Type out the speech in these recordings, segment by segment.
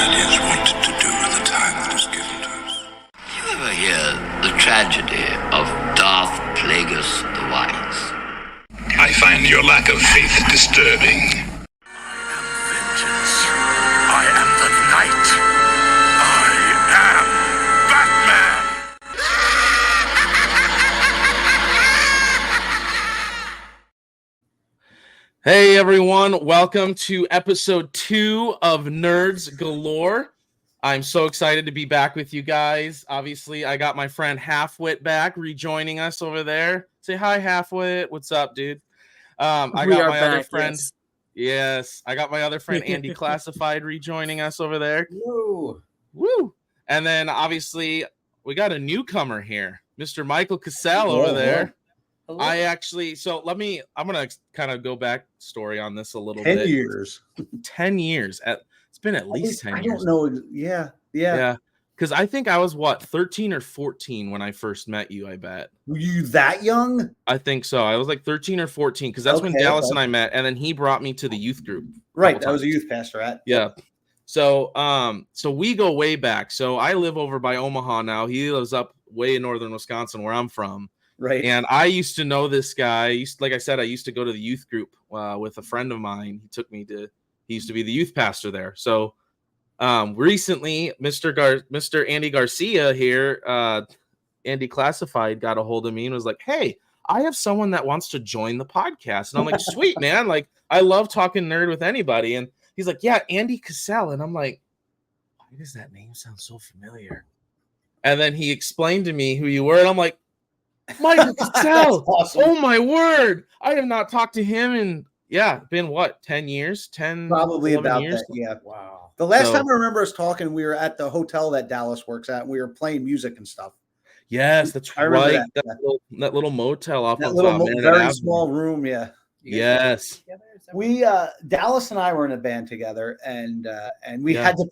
guardians wanted to do with the time that was given to us. You ever hear the tragedy of Darth Plagueis the Wise? I find your lack of faith disturbing. Vengeance. I am the Knight. I am Batman. Hey everyone, welcome to episode 2 of Nerds Galore. I'm so excited to be back with you guys. Obviously, I got my friend Halfwit back, rejoining us over there. Say hi, Halfwit. What's up, dude? I got my other friend. Yes, I got my other friend Andy Classified rejoining us over there. Woo! And then obviously we got a newcomer here, Mr. Michael Cassell over there. Hello. I'm gonna kind of go back story on this a little bit. 10 years. 10 years. It's been at least 10 years. I don't know. Yeah. Because I think I was 13 or 14 when I first met you. I bet. Were you that young? I think so. I was like 13 or 14 because that's when Dallas and I met, and then he brought me to the youth group. Right, that was a youth pastor at. Yeah. So we go way back. So I live over by Omaha now. He lives up way in northern Wisconsin, where I'm from. Right. And I used to know this guy. Like I said, I used to go to the youth group with a friend of mine. He used to be the youth pastor there. So recently, Mr. Andy Garcia here, Andy Classified, got a hold of me and was like, "Hey, I have someone that wants to join the podcast." And I'm like, "Sweet, man. Like, I love talking nerd with anybody." And he's like, "Yeah, Andy Cassell." And I'm like, "Why does that name sound so familiar?" And then he explained to me who you were. And I'm like, Michael Cassell. Awesome. Oh my word. I have not talked to him in been 10 years? 10 probably about years? that. Yeah. Wow. The last time I remember us talking, we were at the hotel that Dallas works at, and we were playing music and stuff. Yes, that's right. That little motel off that of little very small room, yeah. Yes. We Dallas and I were in a band together, and we had to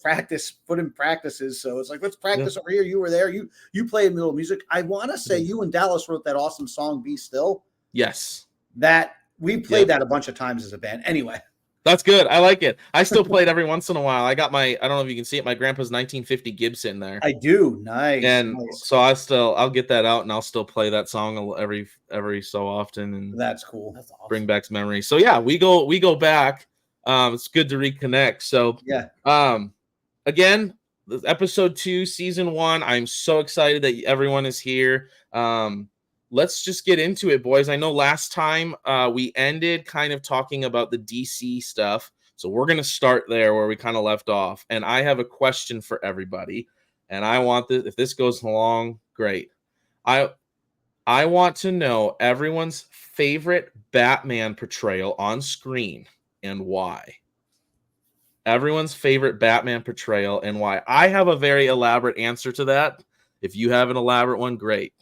put in practices. So it's like, let's practice over here. You were there. You played middle music. I want to say you and Dallas wrote that awesome song "Be Still." Yes. That we played that a bunch of times as a band. Anyway, that's good. I like it. I still play it every once in a while. I got I don't know if you can see it, my grandpa's 1950 Gibson there. I do. Nice. And so I'll get that out and I'll still play that song every so often. And that's cool. That's awesome. Bring back memories. So yeah, we go back. It's good to reconnect. So again, episode 2, season 1. I'm so excited that everyone is here. Let's just get into it, boys. I know last time we ended kind of talking about the DC stuff. So we're going to start there where we kind of left off. And I have a question for everybody. And I want this, if this goes along, great. I want to know everyone's favorite Batman portrayal on screen and why. Everyone's favorite Batman portrayal and why. I have a very elaborate answer to that. If you have an elaborate one, great.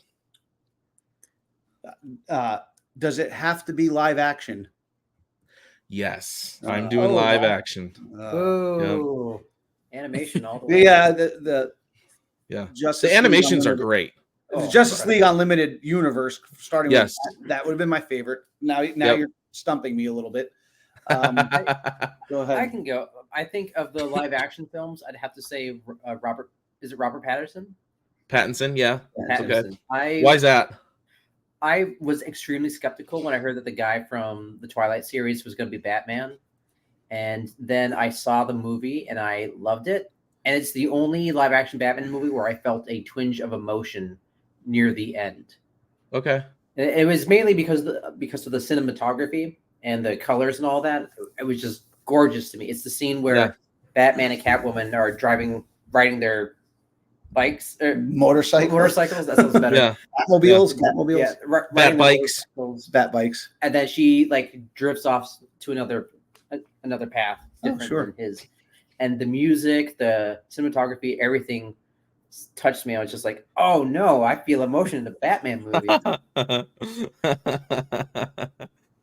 Does it have to be live action? Yes, I'm doing live action. Animation all the way. Yeah, the animations are great. Justice League Unlimited universe, starting with that would have been my favorite. Now you're stumping me a little bit. Go ahead. I can go. I think of the live action films, I'd have to say Robert. Is it Robert Pattinson? Pattinson, yeah. Pattinson. Okay. Why is that? I was extremely skeptical when I heard that the guy from the Twilight series was going to be Batman. And then I saw the movie and I loved it. And it's the only live action Batman movie where I felt a twinge of emotion near the end. Okay. It was mainly because of the cinematography and the colors and all that. It was just gorgeous to me. It's the scene where Batman and Catwoman are riding their bikes or motorcycles. That sounds better. Yeah. Catmobiles. Yeah, Bat bikes. Bat bikes. And then she drifts off to another path different than his. And the music, the cinematography, everything touched me. I was just like, oh no, I feel emotion in the Batman movie.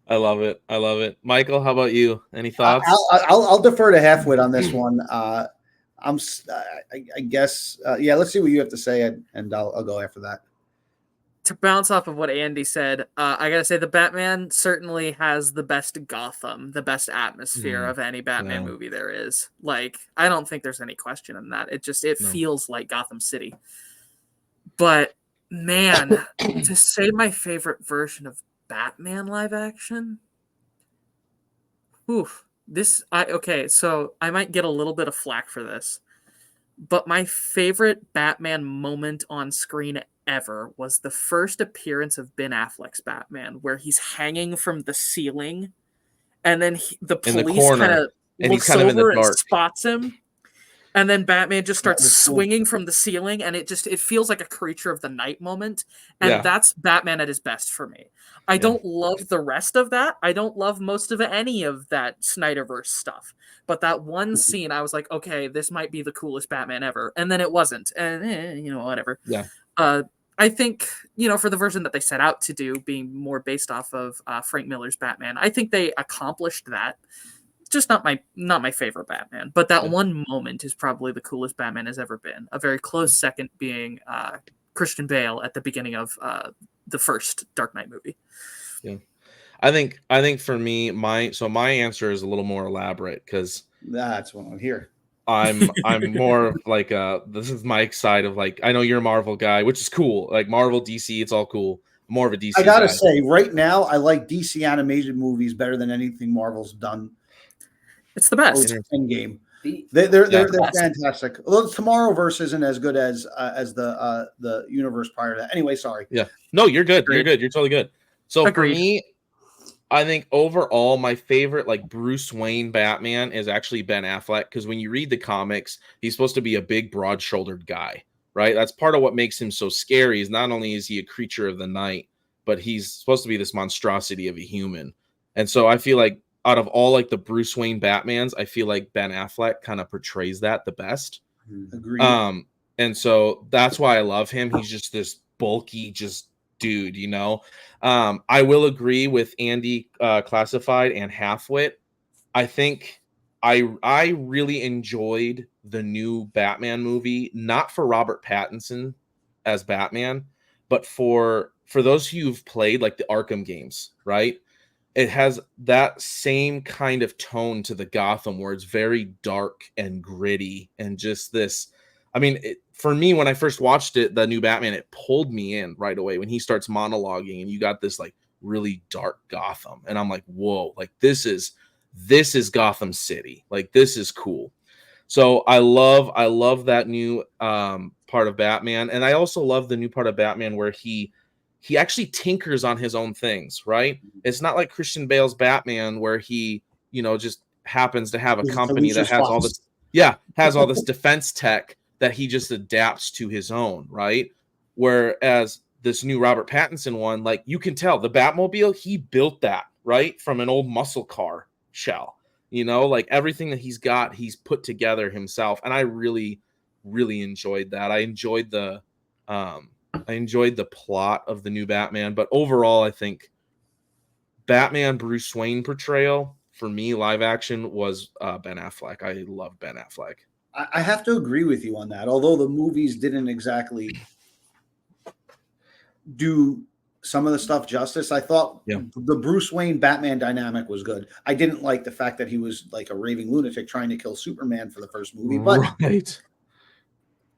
I love it. Michael, how about you? Any thoughts? I'll defer to Halfwit on this one. I guess, let's see what you have to say, and I'll go after that. to bounce off of what Andy said, I gotta say the Batman certainly has the best Gotham, the best atmosphere of any Batman movie there is. Like, I don't think there's any question in that. It feels like Gotham City. But man, to say my favorite version of Batman live action, so I might get a little bit of flack for this, but my favorite Batman moment on screen ever was the first appearance of Ben Affleck's Batman, where he's hanging from the ceiling, and then the police kind of looks over and spots him, and then Batman just starts swinging from the ceiling, and it feels like a creature of the night moment, and that's Batman at his best for me. I don't love the rest of that. I don't love most of any of that Snyderverse stuff. But that one scene, I was like, okay, this might be the coolest Batman ever. And then it wasn't. And, whatever. Yeah. I think, for the version that they set out to do, being more based off of Frank Miller's Batman, I think they accomplished that. Just not my favorite Batman. But that one moment is probably the coolest Batman has ever been. A very close second being Christian Bale at the beginning of the first Dark Knight movie. Yeah. I think for me, my answer is a little more elaborate because that's what I'm here. I'm more like this is my side of like, I know you're a Marvel guy, which is cool. Like Marvel, DC, it's all cool. I'm more of a DC I gotta guy. say, right now, I like DC animated movies better than anything Marvel's done. It's the best. Endgame. They're fantastic. Although Tomorrowverse isn't as good as the universe prior to that. Anyway, sorry. Yeah. No, you're good. You're good. You're totally good. So Agreed. For me, I think overall my favorite like Bruce Wayne Batman is actually Ben Affleck, because when you read the comics, he's supposed to be a big, broad-shouldered guy, right? That's part of what makes him so scary. Is not only is he a creature of the night, but he's supposed to be this monstrosity of a human. And so I feel like out of all like the Bruce Wayne Batmans, I feel like Ben Affleck kind of portrays that the best. Agreed. And so that's why I love him. He's just this bulky, just dude, I will agree with Andy Classified and Halfwit. I think I really enjoyed the new Batman movie, not for Robert Pattinson as Batman, but for those who've played like the Arkham games, right? It has that same kind of tone to the Gotham where it's very dark and gritty and just this. I mean, for me, when I first watched it, the new Batman, it pulled me in right away when he starts monologuing and you got this like really dark Gotham. And I'm like, whoa, like this is Gotham City. Like this is cool. So I love that new part of Batman. And I also love the new part of Batman where he actually tinkers on his own things, right? It's not like Christian Bale's Batman where he, just happens to have a company that has all this, has all this defense tech that he just adapts to his own, right? Whereas this new Robert Pattinson one, like you can tell the Batmobile, he built that, right? From an old muscle car shell, like everything that he's got, he's put together himself. And I really, really enjoyed that. I enjoyed the plot of the new Batman, but overall, I think Batman Bruce Wayne portrayal for me, live action, was Ben Affleck. I love Ben Affleck. I have to agree with you on that. Although the movies didn't exactly do some of the stuff justice, I thought the Bruce Wayne Batman dynamic was good. I didn't like the fact that he was like a raving lunatic trying to kill Superman for the first movie, but right.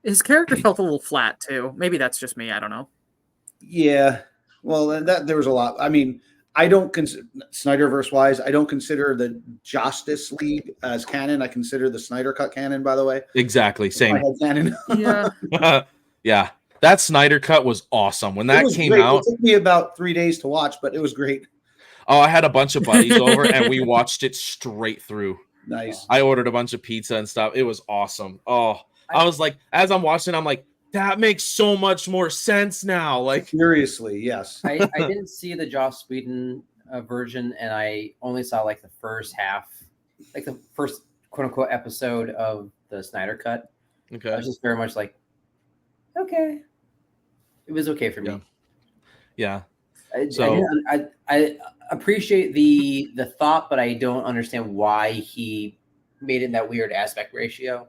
His character felt a little flat too. Maybe that's just me. I don't know. Yeah. Well, that there was a lot. I mean, I don't consider Snyderverse wise. I don't consider the Justice League as canon. I consider the Snyder Cut canon. By the way, exactly same. Canon. Yeah, yeah. That Snyder Cut was awesome when that came out. It took me about 3 days to watch, but it was great. Oh, I had a bunch of buddies over and we watched it straight through. Nice. I ordered a bunch of pizza and stuff. It was awesome. Oh, I was like, as I'm watching, I'm like, that makes so much more sense now. Like, seriously, yes. I didn't see the Joss Whedon version, and I only saw like the first half, like the first quote unquote episode of the Snyder Cut. Okay. I was just very much like, okay. It was okay for me. Yeah. I appreciate the thought, but I don't understand why he made it in that weird aspect ratio.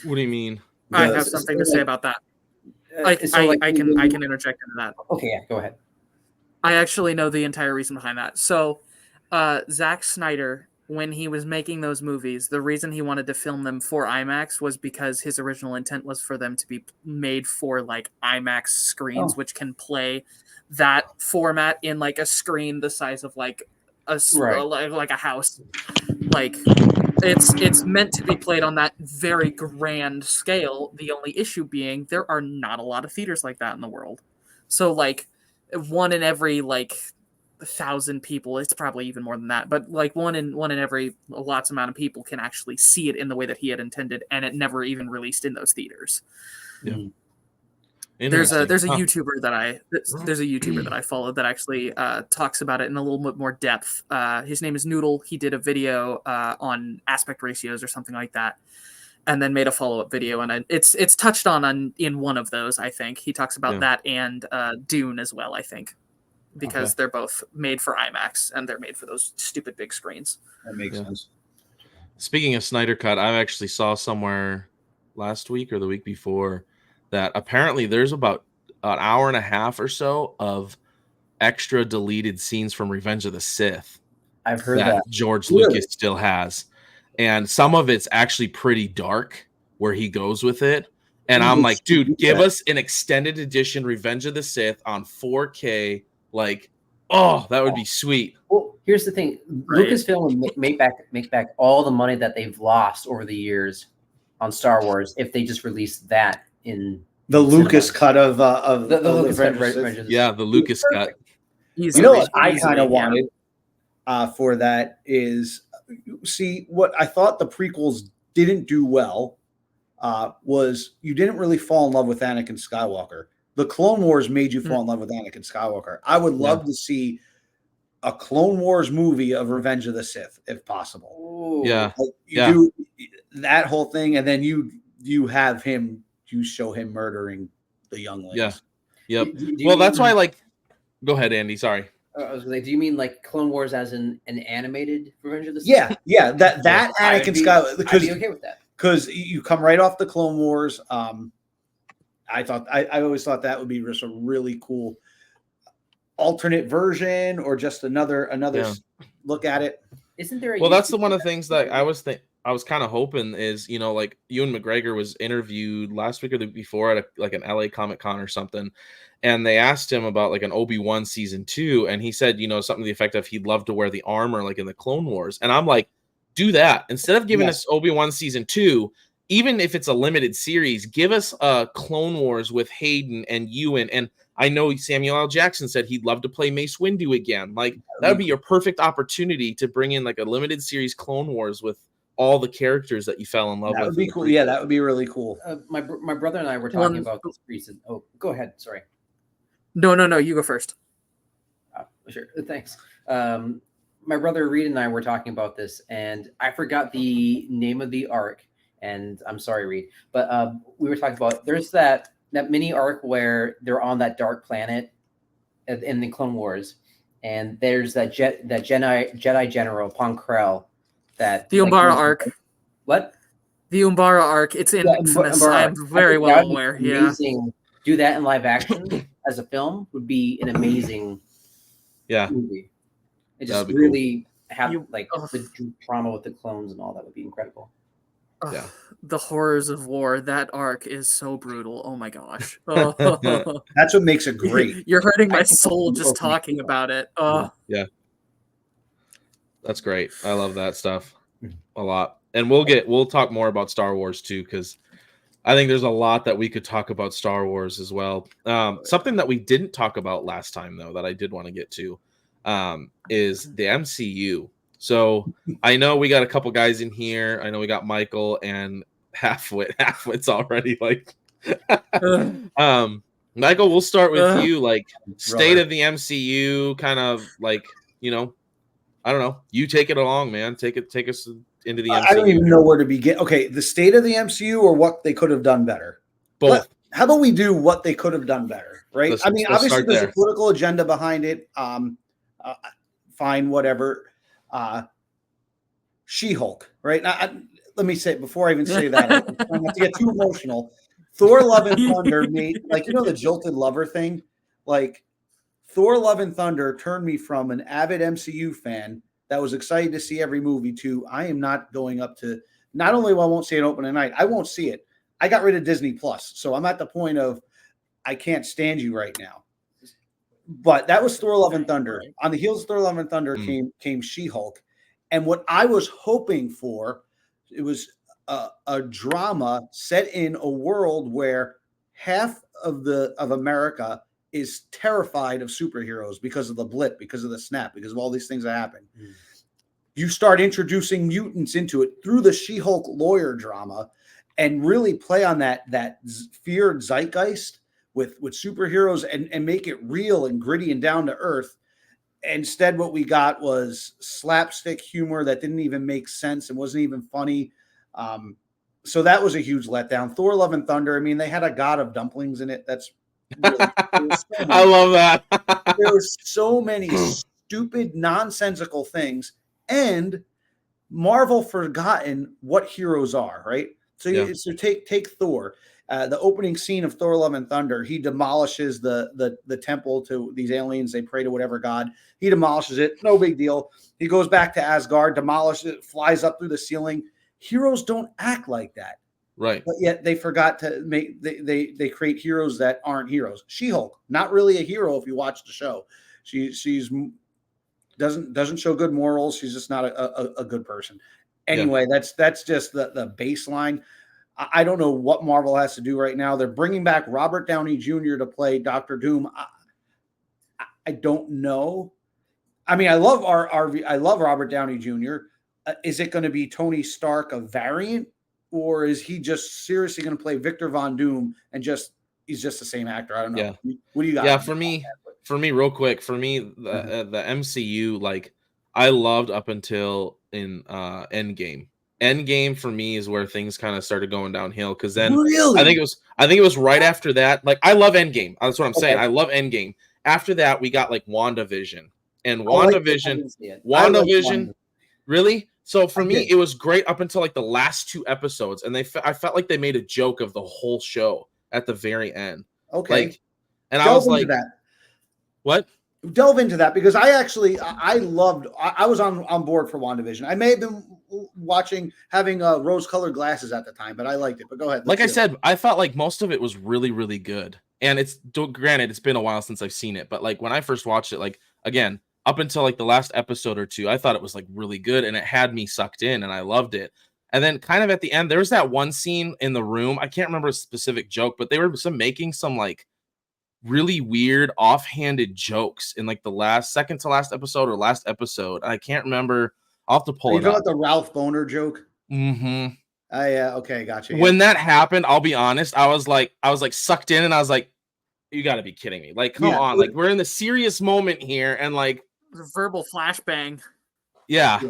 What do you mean? I have something to say about that. I can interject into that. Okay, yeah, go ahead. I actually know the entire reason behind that. So, Zack Snyder, when he was making those movies, the reason he wanted to film them for IMAX was because his original intent was for them to be made for like IMAX screens, which can play that format in like a screen the size of like like a house. Like it's meant to be played on that very grand scale. The only issue being there are not a lot of theaters like that in the world. So like one in every like 1,000 people, it's probably even more than that, but like one in every lots amount of people can actually see it in the way that he had intended, and it never even released in those theaters. Yeah. There's a YouTuber that I follow that actually talks about it in a little bit more depth. His name is Noodle. He did a video on aspect ratios or something like that, and then made a follow-up video, and it's touched on in one of those. I think he talks about that and Dune as well. I think because they're both made for IMAX and they're made for those stupid big screens. That makes sense. Speaking of Snyder Cut, I actually saw somewhere last week or the week before that apparently there's about an hour and a half or so of extra deleted scenes from Revenge of the Sith. I've heard that George Lucas still has. And some of it's actually pretty dark where he goes with it. And I'm like, dude, give us an extended edition Revenge of the Sith on 4K. Like, oh, that would be sweet. Well, here's the thing. Lucasfilm would make back all the money that they've lost over the years on Star Wars if they just released that in the Lucas cut of the Lucas cut. The Lucas cut. You know what I kind of wanted for that is, see, what I thought the prequels didn't do well was you didn't really fall in love with Anakin Skywalker. The Clone Wars made you fall in love with Anakin Skywalker. I would love to see a Clone Wars movie of Revenge of the Sith, if possible. Ooh. Yeah. Like do that whole thing, and then you have him, you show him murdering the younglings. Yeah. Yep. Well, that's why, like, go ahead, Andy. Sorry. I was like, do you mean like Clone Wars as an animated Revenge of the Sith? Yeah. That Anakin Skywalker, because I'd be okay with that. Because you come right off the Clone Wars. I always thought that would be just a really cool alternate version, or just another look at it. Isn't there? That's the one of the things that I was kind of hoping is, like Ewan McGregor was interviewed last week or the week before at an LA Comic-Con or something, and they asked him about like an Obi-Wan season 2, and he said, something to the effect of he'd love to wear the armor like in the Clone Wars, and I'm like, do that instead of giving us Obi-Wan season 2. Even if it's a limited series, give us a Clone Wars with Hayden and Ewan. And I know Samuel L. Jackson said he'd love to play Mace Windu again. Like, that would be your perfect opportunity to bring in like a limited series Clone Wars with all the characters that you fell in love with. That would be cool. Yeah, that would be really cool. My brother and I were talking about this recent. Oh, go ahead. Sorry. No. You go first. Oh, sure. Thanks. My brother Reed and I were talking about this, and I forgot the name of the arc. And I'm sorry, Reed, but we were talking about there's that mini arc where they're on that dark planet in the Clone Wars, and there's that Jedi General Ponkrell. That the Umbara arc. What? The Umbara arc. It's infamous. I'm very well aware. Amazing. Do that in live action as a film would be an amazing movie. It just really have the drama with the clones and all that would be incredible. The horrors of war. That arc is so brutal. Oh my gosh. That's what makes it great. You're hurting my soul just talking about it. Yeah. That's great. I love that stuff a lot. And we'll talk more about Star Wars too, because I think there's a lot that we could talk about Star Wars as well. Something that we didn't talk about last time, though, that I did want to get to is the MCU. So I know we got a couple guys in here. I know we got Michael and Halfwit. Halfwit's already like, Michael, we'll start with you. Like, state of the MCU, kind of like, I don't know. You take it along, man. Take us into the MCU. I don't even know where to begin. Okay, the state of the MCU or what they could have done better? Both. How about we do what they could have done better, right? Obviously there's a political agenda behind it. Fine, whatever. She-Hulk, right? Now, let me say, before I even say that, I don't have to get too emotional. Thor: Love and Thunder made, like, the jilted lover thing. Like, Thor: Love and Thunder turned me from an avid MCU fan that was excited to see every movie to I am not going up to. Not only will I won't see it opening night, I won't see it. I got rid of Disney Plus, so I'm at the point of I can't stand you right now. But that was Thor: Love and Thunder. On the heels of Thor: Love and Thunder came She-Hulk, and what I was hoping for, it was a drama set in a world where half of America is terrified of superheroes because of the blip, because of the snap, because of all these things that happen. You start introducing mutants into it through the She-Hulk lawyer drama, and really play on that feared zeitgeist with superheroes and make it real and gritty and down to earth. Instead, what we got was slapstick humor that didn't even make sense and wasn't even funny. So that was a huge letdown. Thor: Love and Thunder. I mean, they had a god of dumplings in it. That's really, I love that. There were so many stupid, nonsensical things, and Marvel forgotten what heroes are, right? So, so take Thor. The opening scene of Thor: Love and Thunder, he demolishes the temple to these aliens. They pray to whatever god. He demolishes it. No big deal. He goes back to Asgard, demolishes it, flies up through the ceiling. Heroes don't act like that. Right. But yet they forgot to make, they create heroes that aren't heroes. She-Hulk, not really a hero if you watch the show. She's doesn't show good morals. She's just not a good person. Anyway, that's just the baseline. I don't know what Marvel has to do right now. They're bringing back Robert Downey Jr. to play Dr. Doom. I don't know. I mean, I love I love Robert Downey Jr. Is it going to be Tony Stark, a variant, or is he just seriously going to play Victor Von Doom and he's just the same actor? I don't know. Yeah. What do you got? Yeah, for me, real quick, the MCU, like, I loved up until in Endgame. Endgame for me is where things kind of started going downhill, because then I think it was right after that. Like, I love Endgame. That's what I'm saying. I love Endgame. After that, we got like WandaVision, and WandaVision, really. So for me, it was great up until like the last 2 episodes, and I felt like they made a joke of the whole show at the very end. Okay, like, and I was like, what? Delve into that, because I was on board for WandaVision. I may have been having rose-colored glasses at the time, but I liked it. But go ahead. Like I said, I thought like most of it was really, really good. And granted, it's been a while since I've seen it, but like when I first watched it, like, again, up until like the last episode or 2, I thought it was like really good, and it had me sucked in, and I loved it. And then kind of at the end, there was that one scene in the room. I can't remember a specific joke, but they were making some like really weird offhanded jokes in like the second to last episode or last episode. I can't remember. I'll have to pull it up. You know the Ralph Boner joke? Mm-hmm. Yeah, okay, gotcha. When that happened, I'll be honest, I was like sucked in, and I was like, you got to be kidding me. Like, come on. Like, we're in the serious moment here, and like verbal flashbang. Yeah.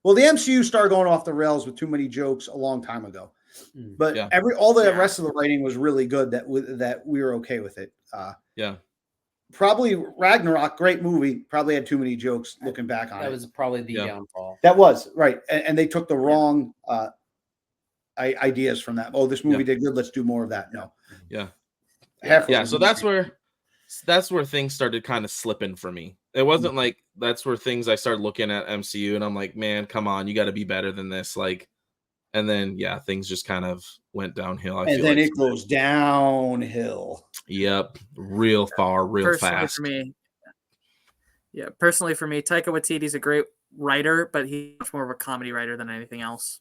Well, the MCU started going off the rails with too many jokes a long time ago. But all the rest of the writing was really good, that we were okay with it. Probably Ragnarok, great movie, probably had too many jokes looking back on it. That was probably the downfall. That was, right. And they took the wrong ideas from that. Oh, this movie did good, let's do more of that. No. So that's where things started kind of slipping for me. It wasn't like that's where things I started looking at MCU, and I'm like, man, come on, you got to be better than this. Like, and then things just kind of went downhill. And then it goes downhill. Yep, real far, real fast. For me, personally for me, Taika Waititi's a great writer, but he's much more of a comedy writer than anything else.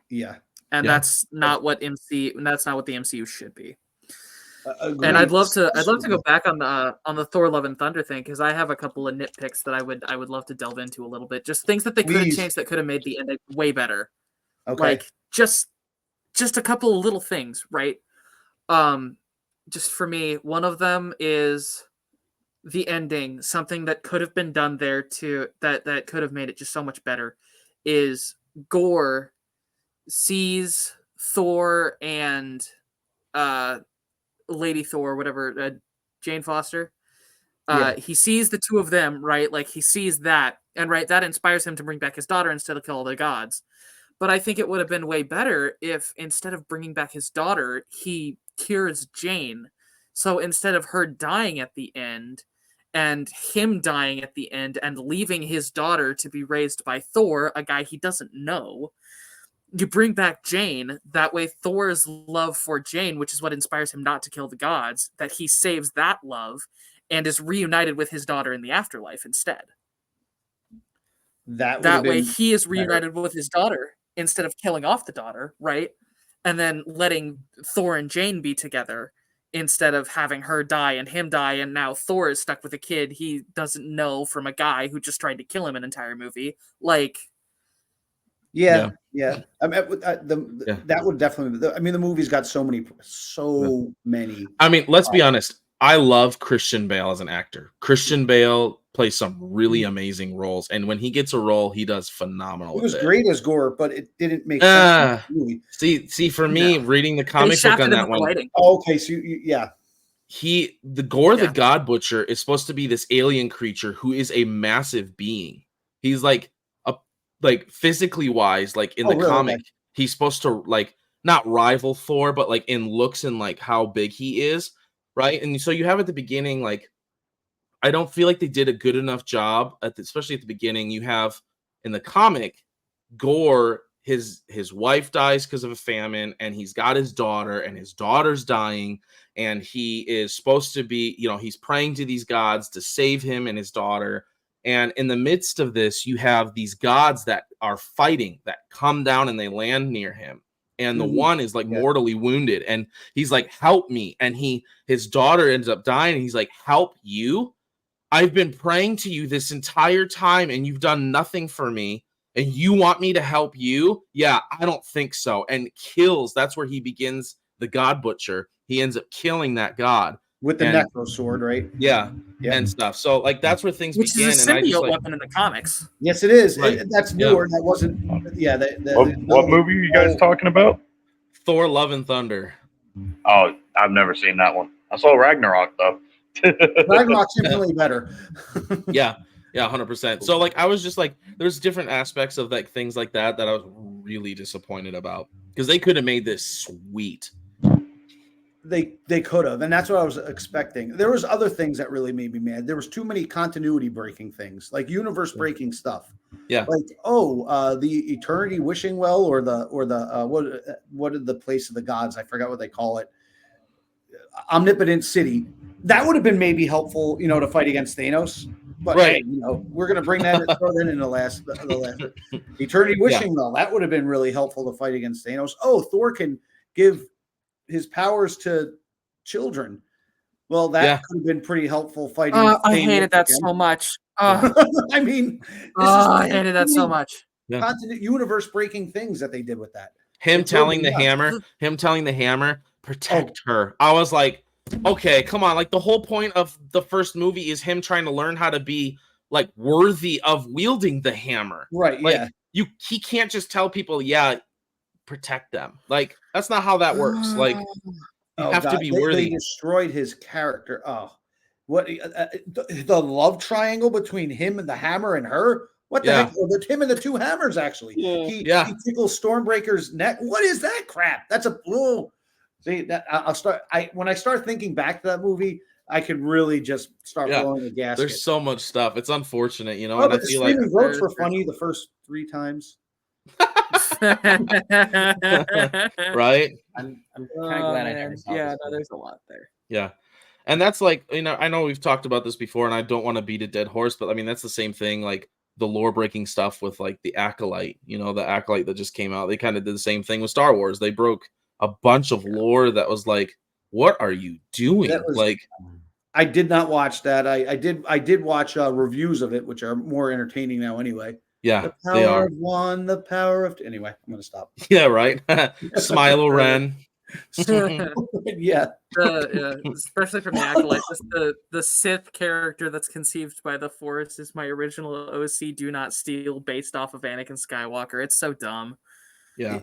Yeah, and that's not what the MCU should be. And I'd love to go back on the Thor: Love and Thunder thing, because I have a couple of nitpicks that I would love to delve into a little bit. Just things that they could have changed that could have made the ending way better. Okay. Like just a couple of little things, right? Just for me, one of them is the ending. Something that could have been done there that could have made it just so much better is Gore sees Thor and Lady Thor, whatever, Jane Foster. He sees the two of them, right? Like, he sees that, and right, that inspires him to bring back his daughter instead of kill all the gods. But I think it would have been way better if instead of bringing back his daughter, he cures Jane. So instead of her dying at the end and him dying at the end and leaving his daughter to be raised by Thor, a guy he doesn't know, you bring back Jane. That way Thor's love for Jane, which is what inspires him not to kill the gods, that he saves that love and is reunited with his daughter in the afterlife instead. That way he is reunited with his daughter instead of killing off the daughter, right? And then letting Thor and Jane be together instead of having her die and him die, and now Thor is stuck with a kid he doesn't know from a guy who just tried to kill him an entire movie. Like, yeah. I mean, that would definitely. I mean, the movie's got so many. I mean, let's be honest. I love Christian Bale as an actor. Christian Bale plays some really amazing roles, and when he gets a role, he does phenomenal. It was great as Gore, but it didn't make sense. See, for me, reading the comic book on that one. Oh, okay, so the Gore the God Butcher is supposed to be this alien creature who is a massive being. He's like physically wise, like in the comic, he's supposed to like not rival Thor, but like in looks and like how big he is, right? And so you have at the beginning, like, I don't feel like they did a good enough job especially at the beginning. You have in the comic, Gore, his wife dies because of a famine, and he's got his daughter, and his daughter's dying, and he is supposed to be, he's praying to these gods to save him and his daughter. And in the midst of this, you have these gods that are fighting, that come down and they land near him. And the one is like mortally wounded, and he's like, help me. And his daughter ends up dying, and he's like, help you? I've been praying to you this entire time, and you've done nothing for me, and you want me to help you? Yeah, I don't think so. And kills. That's where he begins the God Butcher. He ends up killing that god. With the necro sword, right? Yeah. And stuff. So, like, that's where things begin. Which is a symbiote weapon in the comics. Yes, it is. Right. That's newer. That wasn't. Yeah. What movie are you guys talking about? Thor: Love and Thunder. Oh, I've never seen that one. I saw Ragnarok though. Ragnarok's infinitely better. Yeah, 100%. So, like, I was just like, there's different aspects of like things like that I was really disappointed about, because they could have made this sweet. They could have, and that's what I was expecting. There was other things that really made me mad. There was too many continuity breaking things, like universe breaking stuff. Yeah, like the Eternity Wishing Well, or the what did the place of the gods? I forgot what they call it. Omnipotent City. That would have been maybe helpful, to fight against Thanos. But hey, we're gonna bring that and throw that in the last Eternity Wishing Well. That would have been really helpful to fight against Thanos. Oh, Thor can give his powers to children. Well, that could have been pretty helpful fighting. I hated that so much. I mean, I hated that so much. Universe breaking things that they did with that. Him telling the hammer, protect her. I was like, okay, come on. Like, the whole point of the first movie is him trying to learn how to be like worthy of wielding the hammer. Right. Like, he can't just tell people, protect them. Like, that's not how that works. Like, you have to be worthy. They destroyed his character. Oh, what the love triangle between him and the hammer and her? What the heck? Oh, him and the two hammers, actually. He tickles Stormbreaker's neck. What is that crap? That's a see that when I start thinking back to that movie, I could really just start blowing the gasket. There's so much stuff. It's unfortunate, and I feel like the ropes were funny the first 3 times. Right? I'm kind of glad I never saw this. There's a lot there. Yeah. And that's like, I know we've talked about this before, and I don't want to beat a dead horse, but I mean, that's the same thing, like the lore breaking stuff with like the Acolyte, the Acolyte that just came out. They kind of did the same thing with Star Wars. They broke a bunch of lore that was like, what are you doing? I did not watch that. I did watch reviews of it, which are more entertaining now anyway. Yeah, the power of one, the power of anyway. I'm gonna stop. Yeah, right. Smilo Ren. Yeah, especially from the Acolyte. The Sith character that's conceived by the Force is my original OC Do Not Steal, based off of Anakin Skywalker. It's so dumb. Yeah.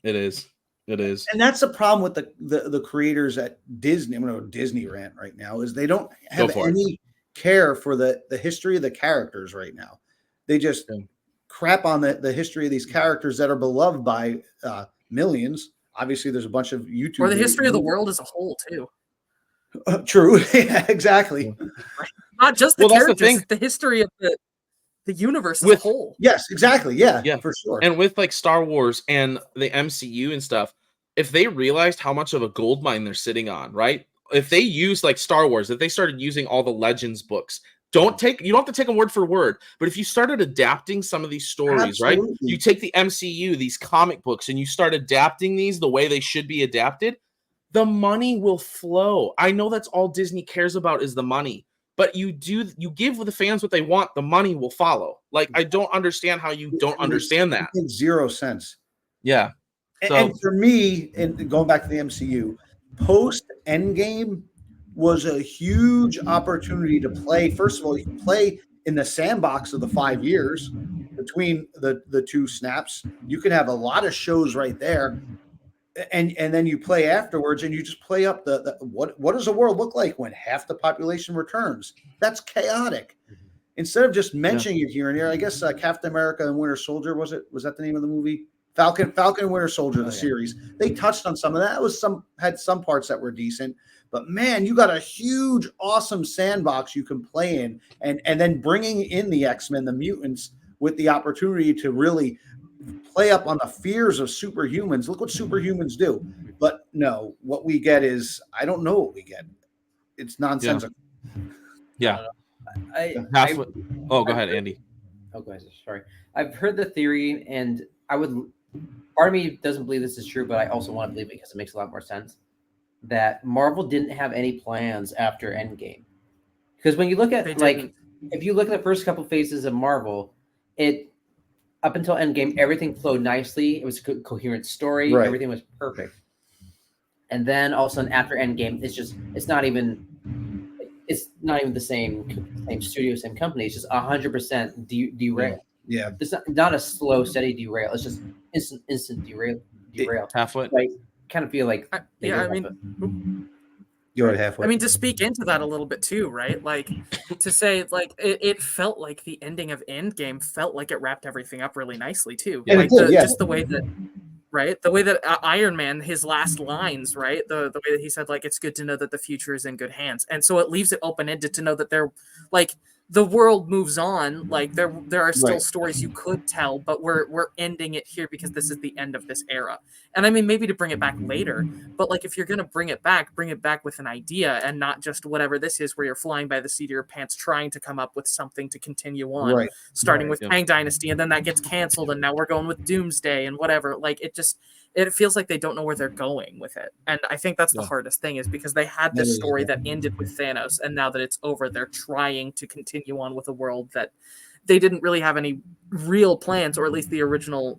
It is. And that's the problem with the creators at Disney. I'm going to Disney rant right now. Is they don't have any care for the history of the characters right now. They just crap on the history of these characters that are beloved by millions. Obviously, there's a bunch of YouTube or the history of the world as a whole too. True. Yeah, exactly. Right? Not just the characters, the history of the universe as a whole. Yes, exactly. Yeah, for sure. And with like Star Wars and the MCU and stuff, if they realized how much of a gold mine they're sitting on, right? If they use like Star Wars, if they started using all the Legends books, you don't have to take them word for word, but if you started adapting some of these stories, right? You take the MCU, these comic books, and you start adapting these the way they should be adapted, the money will flow. I know that's all Disney cares about is the money, but you give the fans what they want, the money will follow. Like, I don't understand how you don't understand that. It makes 0 sense. Yeah. And for me, and going back to the MCU, post Endgame was a huge opportunity to play. First of all, you can play in the sandbox of the 5 years between the two snaps. You can have a lot of shows right there. And then you play afterwards, and you just play up the what does the world look like when half the population returns? That's chaotic. Instead of just mentioning it here and there, I guess Captain America and Winter Soldier was that the name of the movie? Falcon and Winter Soldier, the series. They touched on some of that. Had some parts that were decent, but man, you got a huge, awesome sandbox you can play in, and then bringing in the X-Men, the mutants, with the opportunity to really play up on the fears of superhumans. Look what superhumans do. But no, what we get is, I don't know what we get. It's nonsensical. Yeah. Go ahead, Andy. Oh, go ahead. Sorry. I've heard the theory, and part of me doesn't believe this is true, but I also want to believe it because it makes a lot more sense, that Marvel didn't have any plans after Endgame. Because when you look at, if you look at the first couple phases of Marvel, up until Endgame, everything flowed nicely. It was a coherent story. Right. Everything was perfect. And then all of a sudden, after Endgame, it's not even the same studio, same company. It's just 100% derail. Yeah. It's not a slow, steady derail. It's just instant derail. Halfway. Like, kind of feel like you're at halfway. I mean, to speak into that a little bit too, right? Like, to say, like, it felt like the ending of Endgame felt like it wrapped everything up really nicely too. Yeah, like, just the way that, right? The way that Iron Man, his last lines, right? The way that he said, like, it's good to know that the future is in good hands, and so it leaves it open ended to know that they're like. The world moves on. Like there are still stories you could tell, but we're ending it here because this is the end of this era. And I mean, maybe to bring it back later, but like if you're gonna bring it back with an idea and not just whatever this is, where you're flying by the seat of your pants, trying to come up with something to continue on, starting with Kang Dynasty, and then that gets canceled, and now we're going with Doomsday and whatever. Like it feels like they don't know where they're going with it. And I think that's the hardest thing, is because they had this story that ended with Thanos, and now that it's over, they're trying to continue on with a world that they didn't really have any real plans, or at least the original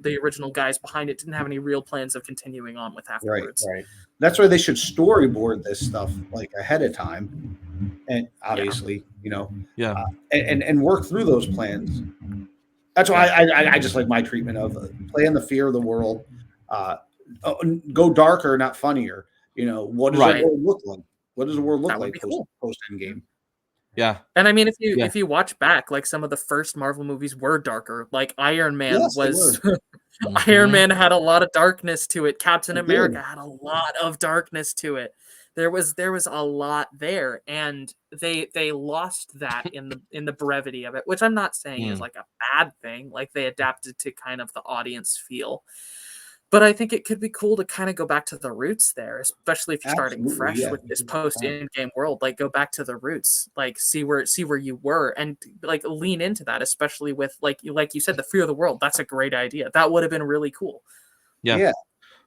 guys behind it didn't have any real plans of continuing on with afterwards. Right. That's why they should storyboard this stuff like ahead of time, and obviously, and work through those plans. That's why I just like my treatment of playing the fear of the world. Go darker, not funnier. What does the world look like? What does the world look like post Endgame? Yeah. And I mean, if you watch back, like some of the first Marvel movies were darker. Like Iron Man was Iron Man had a lot of darkness to it. Captain America had a lot of darkness to it. There was a lot there, and they lost that in the brevity of it, which I'm not saying is like a bad thing. Like they adapted to kind of the audience feel. But I think it could be cool to kind of go back to the roots there, especially if you're starting fresh with this post-Endgame world. Like, go back to the roots, like see where you were, and like lean into that, especially with like you said, the fear of the world. That's a great idea. That would have been really cool. Yeah.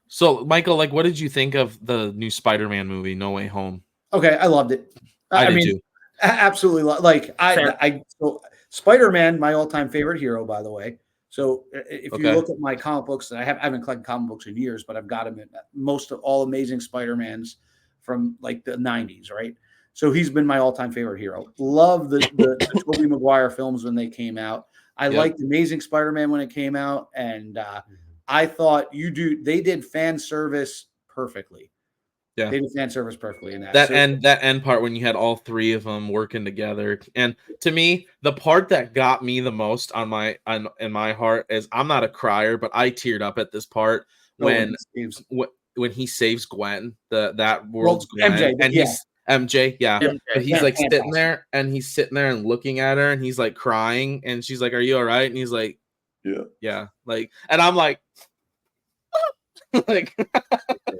So, Michael, like, what did you think of the new Spider-Man movie, No Way Home? Okay, I loved it. I did too. Absolutely. Like so Spider-Man, my all-time favorite hero, by the way. So if you look at my comic books, and I haven't collected comic books in years, but I've got them in most of all Amazing Spider-Mans from like the 90s, right? So he's been my all-time favorite hero. Love the Tobey Maguire films when they came out. I liked Amazing Spider-Man when it came out, and I thought they did fan service perfectly. Yeah, they did fan service perfectly in that. That end part when you had all three of them working together, and to me, the part that got me the most in my heart is I'm not a crier, but I teared up at this part when he saves Gwen, that world's Gwen, MJ, and he's MJ, MJ. but he's like sitting there and looking at her, and he's like crying, and she's like, "Are you all right?" And he's like, "Yeah," like, and I'm like. Like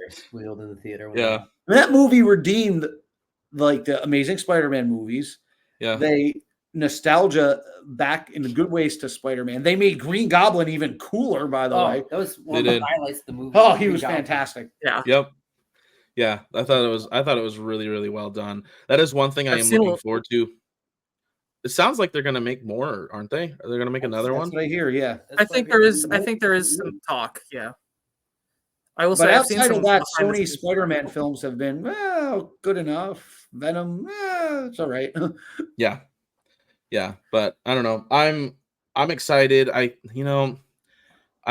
squealed in the theater. Yeah, that movie redeemed like the Amazing Spider-Man movies. Yeah, they nostalgia back in the good ways to Spider-Man. They made Green Goblin even cooler, by the way. That was one of the highlights of the movie. Oh, he was fantastic. Yeah. Yep. Yeah, I thought it was really, really well done. That is one thing I am looking forward to. It sounds like they're gonna make more, aren't they? Are they gonna make another one? That's what I hear. Yeah, I think there is some talk. Yeah. I will say, I've seen some of that, Sony Spider-Man films have been good enough. Venom, it's all right. yeah, but I don't know. I'm excited. I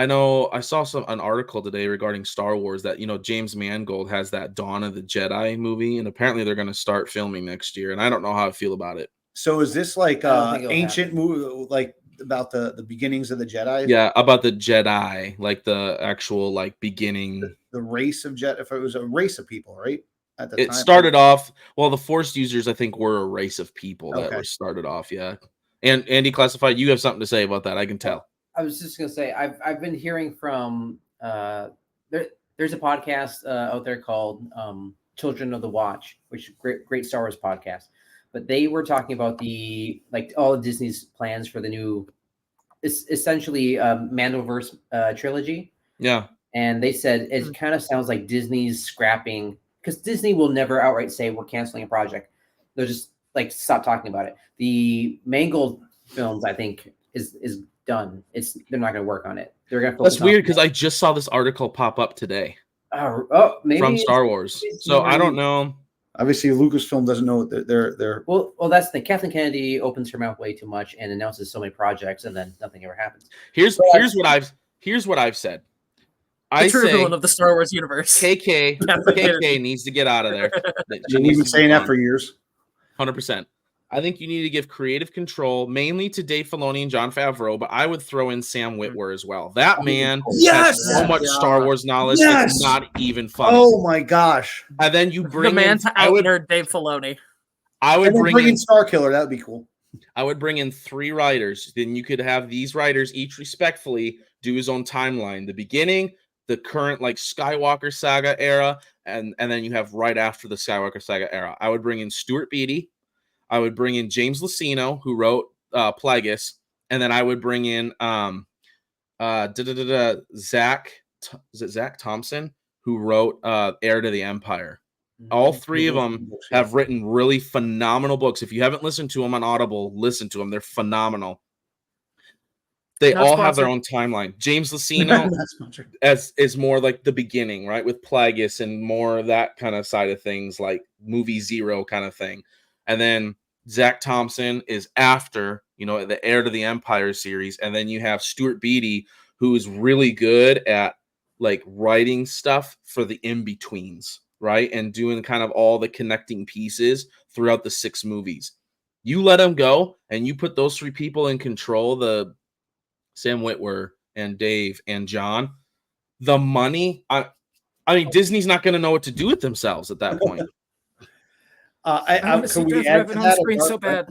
know I saw an article today regarding Star Wars that James Mangold has that Dawn of the Jedi movie, and apparently they're going to start filming next year. And I don't know how I feel about it. So is this like ancient movie, like about the beginnings of the Jedi? Yeah, about the Jedi, like the actual beginning. The race of Jedi. If it was a race of people, right? At the time, it started off. Well, the Force users, I think, were a race of people that were started off. Yeah, and Andy Classified, you have something to say about that? I can tell. I was just gonna say I've been hearing from there's a podcast out there called Children of the Watch, which is great Star Wars podcast. But they were talking about all of Disney's plans for the new, essentially Mandoverse trilogy. Yeah. And they said it kind of sounds like Disney's scrapping, because Disney will never outright say we're canceling a project. They'll just stop talking about it. The Mangold films, I think, is done. They're not going to work on it. They're going to. That's weird because I just saw this article pop up today. Maybe from Star Wars. So I don't know. Obviously, Lucasfilm doesn't know they're. Well, that's the thing. Kathleen Kennedy opens her mouth way too much and announces so many projects, and then nothing ever happens. Here's what I've said. I true villain of the Star Wars universe. KK needs to get out of there. You've been saying that for years. 100%. I think you need to give creative control mainly to Dave Filoni and Jon Favreau, but I would throw in Sam Witwer as well. That man has so much Star Wars knowledge. It's not even funny. Oh my gosh. And then you bring the man to out-nerd Dave Filoni. I would bring in Star Killer. That would be cool. I would bring in 3 writers. Then you could have these writers each respectfully do his own timeline. The beginning, the current Skywalker saga era, and then you have right after the Skywalker saga era. I would bring in Stuart Beattie. I would bring in James Luceno, who wrote Plagueis, and then I would bring in Zach Thompson, who wrote Heir to the Empire. All 3 of them have written really phenomenal books. If you haven't listened to them on Audible, listen to them. They're phenomenal. They all have their own timeline. James Luceno is more like the beginning, right, with Plagueis and more of that kind of side of things, like movie Zero kind of thing. And then Zach Thompson is after, the Heir to the Empire series. And then you have Stuart Beattie, who is really good at writing stuff for the in-betweens, right? And doing kind of all the connecting pieces throughout the 6 movies. You let them go and you put those 3 people in control, the Sam Witwer and Dave and John, the money, I mean, Disney's not going to know what to do with themselves at that point. I want to see Darth Revan on screen so bad.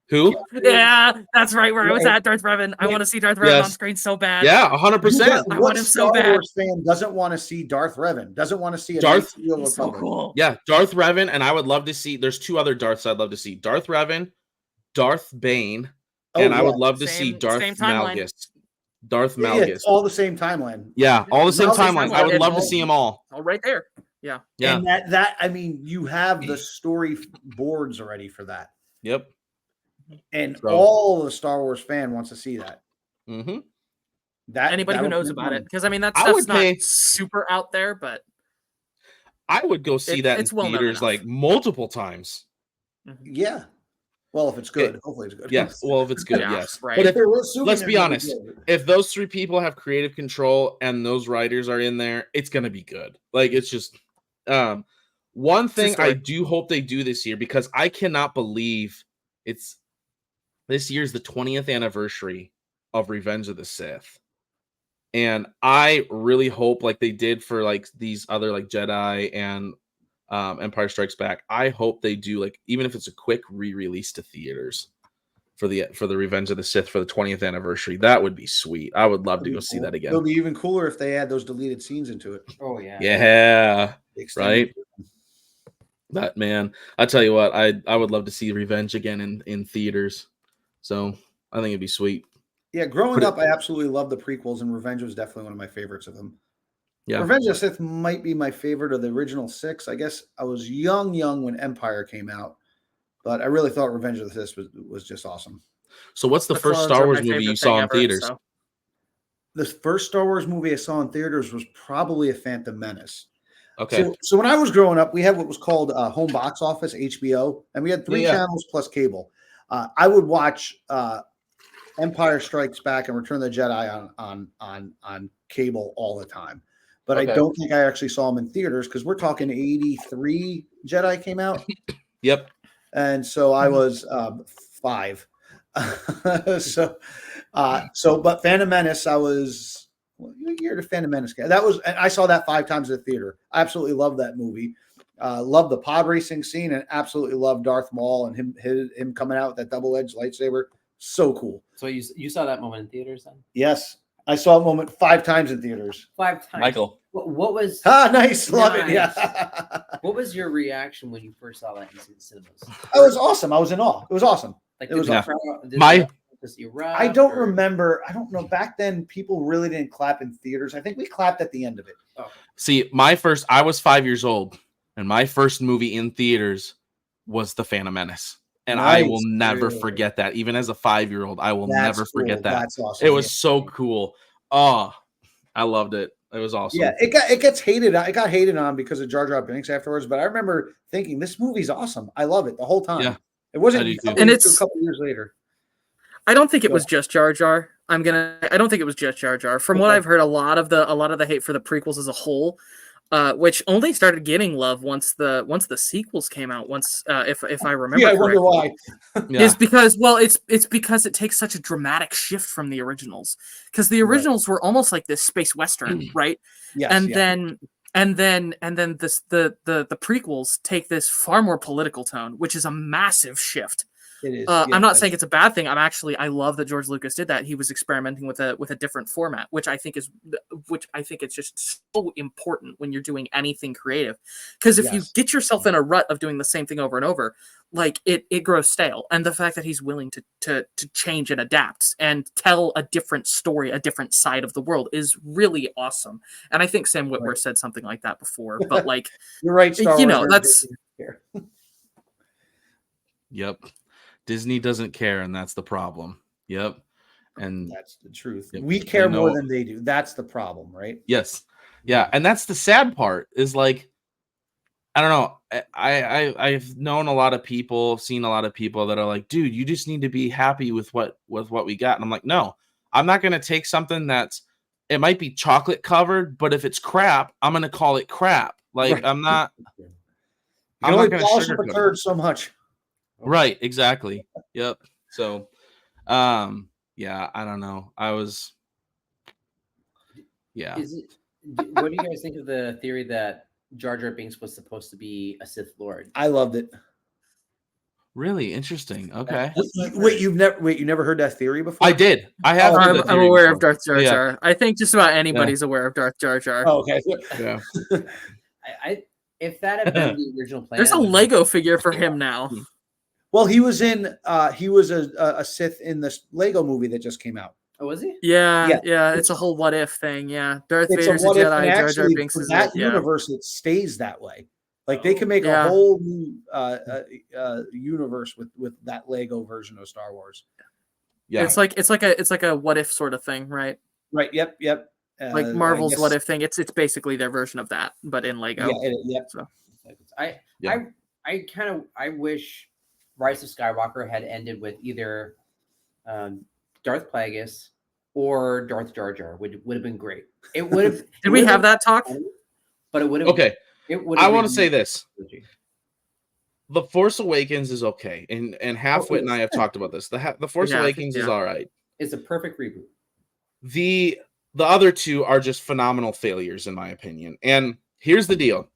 Who? Yeah, that's right where I was at, Darth Revan. I want to see Darth Revan on screen so bad. Yeah, 100%. I want him so bad. Star Wars fan doesn't want to see Darth Revan. Doesn't want to see Darth. So cool. Yeah, Darth Revan, and I would love to see. There's 2 other Darths I'd love to see: Darth Revan, Darth Bane, and I would love to see Darth Malgus. Darth Malgus. It's all the same timeline. Yeah, all the same timeline. I would love to see them all. All right there. Yeah. And that I mean, you have the story boards already for that. Yep. And all the Star Wars fan wants to see that. Mm-hmm. Anybody who knows about it, because I mean that stuff's not super out there, but I would go see that in theaters multiple times. Yeah. Well, if it's good, hopefully it's good. Yes. Well, if it's good, yes. Right. But let's be honest, if those 3 people have creative control and those writers are in there, it's going to be good. It's just One thing I do hope they do this year, because I cannot believe this year's the 20th anniversary of Revenge of the Sith. And I really hope, like they did for like these other like Jedi and Empire Strikes Back, I hope they do, like, even if it's a quick re-release to theaters for the Revenge of the Sith for the 20th anniversary. That would be sweet. I would love to go see that again. It'll be even cooler if they add those deleted scenes into it. Oh yeah. Yeah. Right. That, man, I tell you what, I would love to see Revenge again in theaters. So I think it'd be sweet. Yeah, growing up, I absolutely loved the prequels, and Revenge was definitely one of my favorites of them. Yeah, Revenge of the Sith might be my favorite of the original 6. I guess I was young when Empire came out, but I really thought Revenge of the Sith was just awesome. So what's the first Star Wars movie you saw in theaters? So. The first Star Wars movie I saw in theaters was probably A Phantom Menace. Okay. So when I was growing up, we had what was called Home Box Office, HBO, and we had 3 channels plus cable. I would watch Empire Strikes Back and Return of the Jedi on cable all the time. But I don't think I actually saw them in theaters, because we're talking 83 Jedi came out. Yep. And so I was 5. But Phantom Menace, I was, what year did Phantom Menace get? I saw that 5 times at the theater. I absolutely loved that movie. Loved the pod racing scene, and absolutely loved Darth Maul and him coming out with that double-edged lightsaber. So cool. So you saw that moment in theaters then? Yes. I saw a moment 5 times in theaters. 5 times. Michael. What was... nice. Love it. Yeah. What was your reaction when you first saw that in cinemas? It was awesome. I was in awe. It was awesome. Like, it was awesome. I don't remember. I don't know. Back then, people really didn't clap in theaters. I think we clapped at the end of it. Oh. See, I was 5 years old, and my first movie in theaters was The Phantom Menace. And I will never forget that. Even as a 5-year-old, I will never forget that. That's awesome. It was so cool. Oh, I loved it. It was awesome. Yeah, it gets hated. It got hated on because of Jar Jar Binks afterwards. But I remember thinking, this movie's awesome. I love it the whole time. Yeah, it wasn't. And it's a couple years later. I don't think it was just Jar Jar. I don't think it was just Jar Jar. From what I've heard, a lot of the hate for the prequels as a whole, which only started getting love once the sequels came out. If I remember, I wonder why. Is because it's because it takes such a dramatic shift from the originals. Because the originals were almost like this space western, right? Yes, and then the prequels take this far more political tone, which is a massive shift. It is. I'm not saying it's a bad thing. I love that George Lucas did that. He was experimenting with a different format, which I think it's just so important when you're doing anything creative. Because if you get yourself in a rut of doing the same thing over and over, like it grows stale. And the fact that he's willing to change and adapt and tell a different story, a different side of the world, is really awesome. And I think Sam Witwer said something like that before. But like, you're right, Star Wars, that's Yep. Disney doesn't care, and that's the problem. Yep. And that's the truth. Yep. We care more than they do. That's the problem, right? Yes. Yeah. And that's the sad part, is like, I don't know. I've known a lot of people, seen a lot of people that are like, dude, you just need to be happy with what we got. And I'm like, no, I'm not going to take something it might be chocolate covered, but if it's crap, I'm going to call it crap. Like, right. I'm not going to polish up a turd so much. Right, exactly. Yep. So, yeah, I don't know. Yeah. What do you guys think of the theory that Jar Jar Binks was supposed to be a Sith Lord? I loved it. Really interesting. Okay. Wait, you never heard that theory before? I did. I have. I'm aware of Darth Jar Jar. Yeah. I think just about anybody's aware of Darth Jar Jar. Oh, okay. Yeah. If that had been the original plan, there's a Lego figure for him now. Well, he was a Sith in this Lego movie that just came out. Oh, was he? Yeah. It's a whole what if thing. Yeah, Darth Vader's a Jedi. Jar Jar Binks is that universe. It stays that way. Like they can make a whole new universe with that Lego version of Star Wars. Yeah, it's like a what if sort of thing, right? Right. Yep. Like Marvel's what if thing. It's basically their version of that, but in Lego. Yeah. So I wish Rise of Skywalker had ended with either Darth Plagueis or Darth Jar Jar. Would have been great. It would have. Did we have that talk? But it would have. Okay. I want to say this. The Force Awakens is okay, and Halfwit and I have talked about this. The Force Awakens is all right. It's a perfect reboot. The other two are just phenomenal failures, in my opinion. And here's the deal: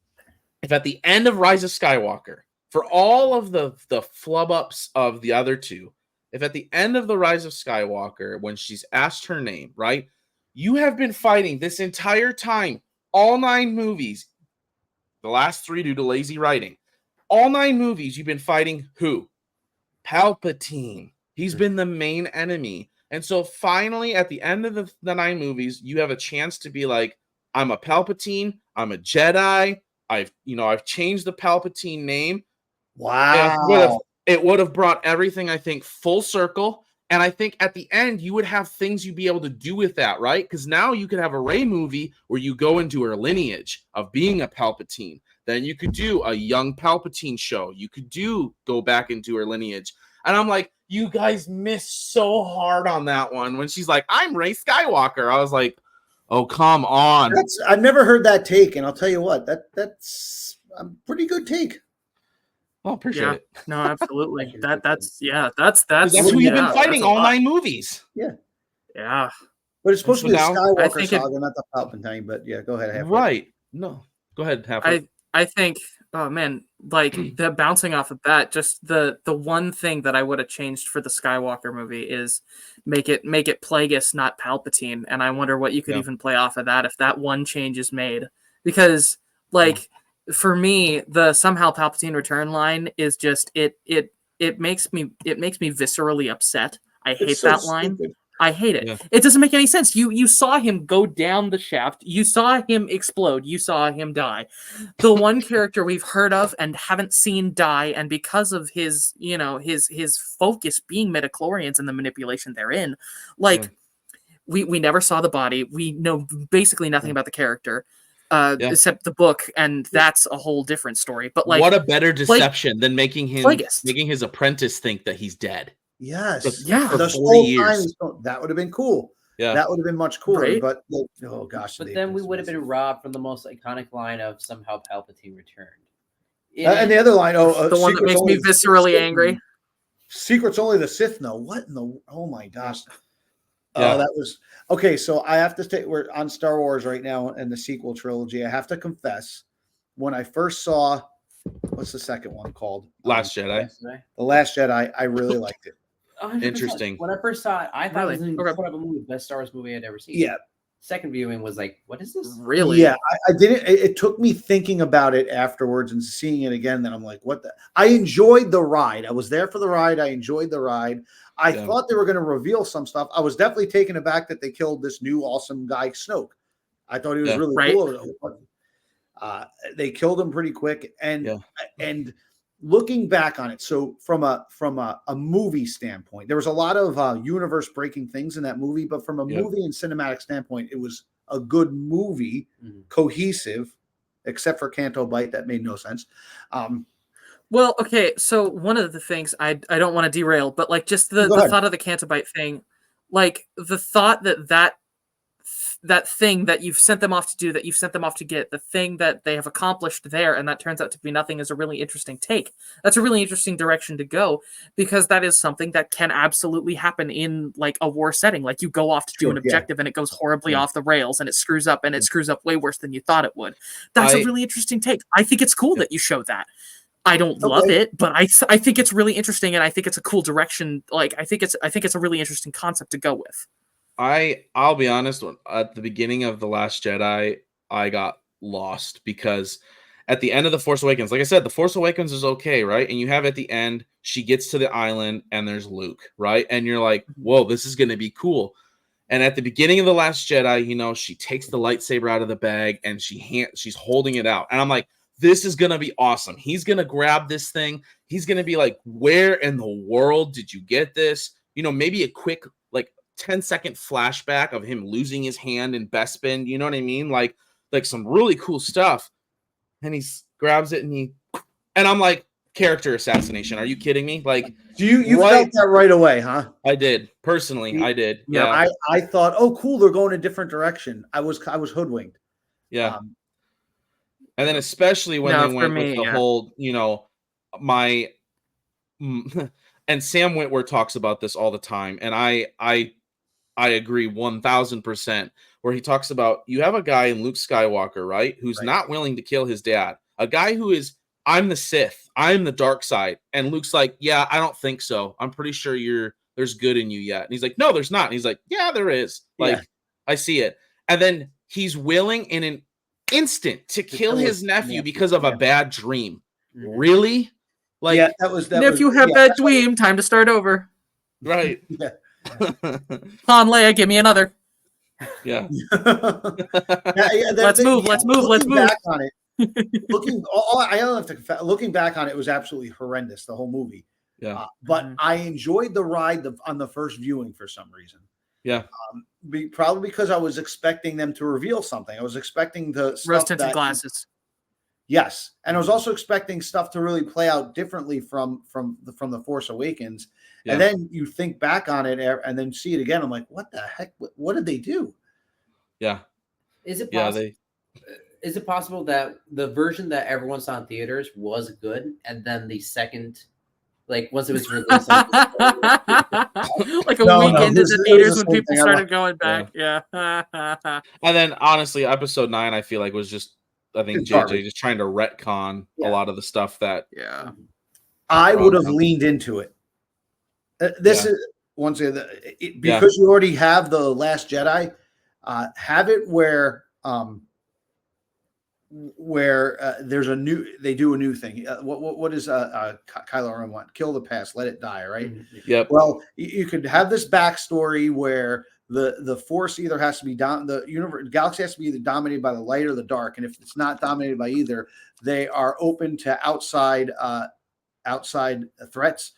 if at the end of Rise of Skywalker, for all of the flub ups of the other two, if at the end of the Rise of Skywalker, when she's asked her name, right, you have been fighting this entire time, all 9 movies, the last 3 due to lazy writing. All 9 movies, you've been fighting who? Palpatine. He's been the main enemy. And so finally, at the end of the 9 movies, you have a chance to be like, I'm a Palpatine. I'm a Jedi. I've changed the Palpatine name. Wow. It would have brought everything, I think, full circle. And I think at the end, you would have things you'd be able to do with that, right? Because now you could have a Rey movie where you go into her lineage of being a Palpatine. Then you could do a young Palpatine show. You could go back into her lineage. And I'm like, you guys missed so hard on that one. When she's like, I'm Rey Skywalker. I was like, oh, come on. I've never heard that take. And I'll tell you what, that's a pretty good take. Well, appreciate it. No, absolutely. That's who you've been fighting all 9 movies. Yeah. Yeah. But it's supposed to be the now, Skywalker saga, not the Palpatine. But yeah, go ahead. Right. No, go ahead. I think, oh man, like the bouncing off of that, just the one thing that I would have changed for the Skywalker movie is make it Plagueis, not Palpatine. And I wonder what you could even play off of that if that one change is made. Because for me, the somehow Palpatine return line is just it makes me viscerally upset. I hate that line. I hate it. Yeah. It doesn't make any sense. You saw him go down the shaft. You saw him explode. You saw him die. The one character we've heard of and haven't seen die, and because of his focus being midichlorians and the manipulation therein, we never saw the body. We know basically nothing about the character. Except the book, and that's a whole different story. But what a better deception than making his apprentice think that he's dead. Yes. For the 40 years. That would have been cool. Yeah. That would have been much cooler. Right? But oh gosh. But then we would have been robbed from the most iconic line of somehow Palpatine returned. And the other line, the one that makes me viscerally angry. Secret's only the Sith know. What in the oh my gosh. Yeah. That was okay. So I have to say we're on Star Wars right now and the sequel trilogy. I have to confess, when I first saw what's the second one called? Last Jedi. The Last Jedi, I really liked it. 100%. Interesting. When I first saw it, I thought it was an incredible movie, best Star Wars movie I'd ever seen. Yeah. Second viewing was like, what is this? Really? Yeah, I didn't. It took me thinking about it afterwards and seeing it again. Then I'm like, what the? I enjoyed the ride. I was there for the ride. I enjoyed the ride. I thought they were going to reveal some stuff. I was definitely taken aback that they killed this new awesome guy, Snoke. I thought he was really cool. They killed him pretty quick. And looking back on it, so from a movie standpoint, there was a lot of universe breaking things in that movie, but from a movie and cinematic standpoint, it was a good movie, cohesive, except for Canto Bight that made no sense. Well, okay, so one of the things I don't want to derail, but like just the thought of the Canto Bight thing, like the thought that thing that you've sent them off to do, that you've sent them off to get, the thing that they have accomplished there, and that turns out to be nothing, is a really interesting take. That's a really interesting direction to go, because that is something that can absolutely happen in like a war setting. Like you go off to do an objective and it goes horribly off the rails and it screws up, and it screws up way worse than you thought it would. That's a really interesting take. I think it's cool that you showed that. I don't love it, but I think it's really interesting, and I think it's a cool direction. Like I think it's a really interesting concept to go with. I'll be honest, at the beginning of The Last Jedi, I got lost because at the end of The Force Awakens, like I said, The Force Awakens is okay, right? And you have at the end, she gets to the island and there's Luke, right? And you're like, whoa, this is going to be cool. And at the beginning of The Last Jedi, she takes the lightsaber out of the bag and she's holding it out. And I'm like, this is going to be awesome. He's going to grab this thing. He's going to be like, where in the world did you get this? Maybe a quick, 10-second flashback of him losing his hand in Bespin. You know what I mean? Like some really cool stuff. And he grabs it and I'm like, character assassination. Are you kidding me? Like, you felt that right away, huh? I did. Personally, I did. Yeah. I thought, oh, cool. They're going a different direction. I was hoodwinked. Yeah. And then especially when they went with the whole, you know, my and Sam Witwer talks about this all the time, and I agree 1000%. Where he talks about you have a guy in Luke Skywalker, right, who's not willing to kill his dad, a guy who is I'm the Sith, I'm the dark side, and Luke's like, yeah, I don't think so. I'm pretty sure there's good in you yet, and he's like, no, there's not. And he's like, yeah, there is. Like, I see it, and then he's willing in an instant to kill his nephew because of a bad dream. Really? Like, yeah, that was nephew had bad dream. Time to start over. Right. Yeah. Han, Leia, give me another. Yeah. Let's move. Back on it, I don't have to. Looking back on it, was absolutely horrendous. The whole movie. Yeah. But I enjoyed the ride on the first viewing for some reason. Yeah. Probably because I was expecting them to reveal something. I was expecting the rose-tinted glasses. Yes, and I was also expecting stuff to really play out differently from the Force Awakens. Yeah. And then you think back on it and then see it again. I'm like, what the heck? What did they do? Yeah. Is it possible? Is it possible that the version that everyone saw in theaters was good, and then the second, like once it was released, like a week into the theaters when people started going back? Yeah. And then honestly, episode 9, I feel like was just. I think JJ just trying to retcon a lot of the stuff that. Yeah. I would have leaned into it. This is once again because you already have the Last Jedi. Have it where there's they do a new thing. What is Kylo Ren want? Kill the past, let it die, right? Yep. Well, you could have this backstory where the Force either has to be the galaxy has to be either dominated by the light or the dark, and if it's not dominated by either, they are open to outside threats.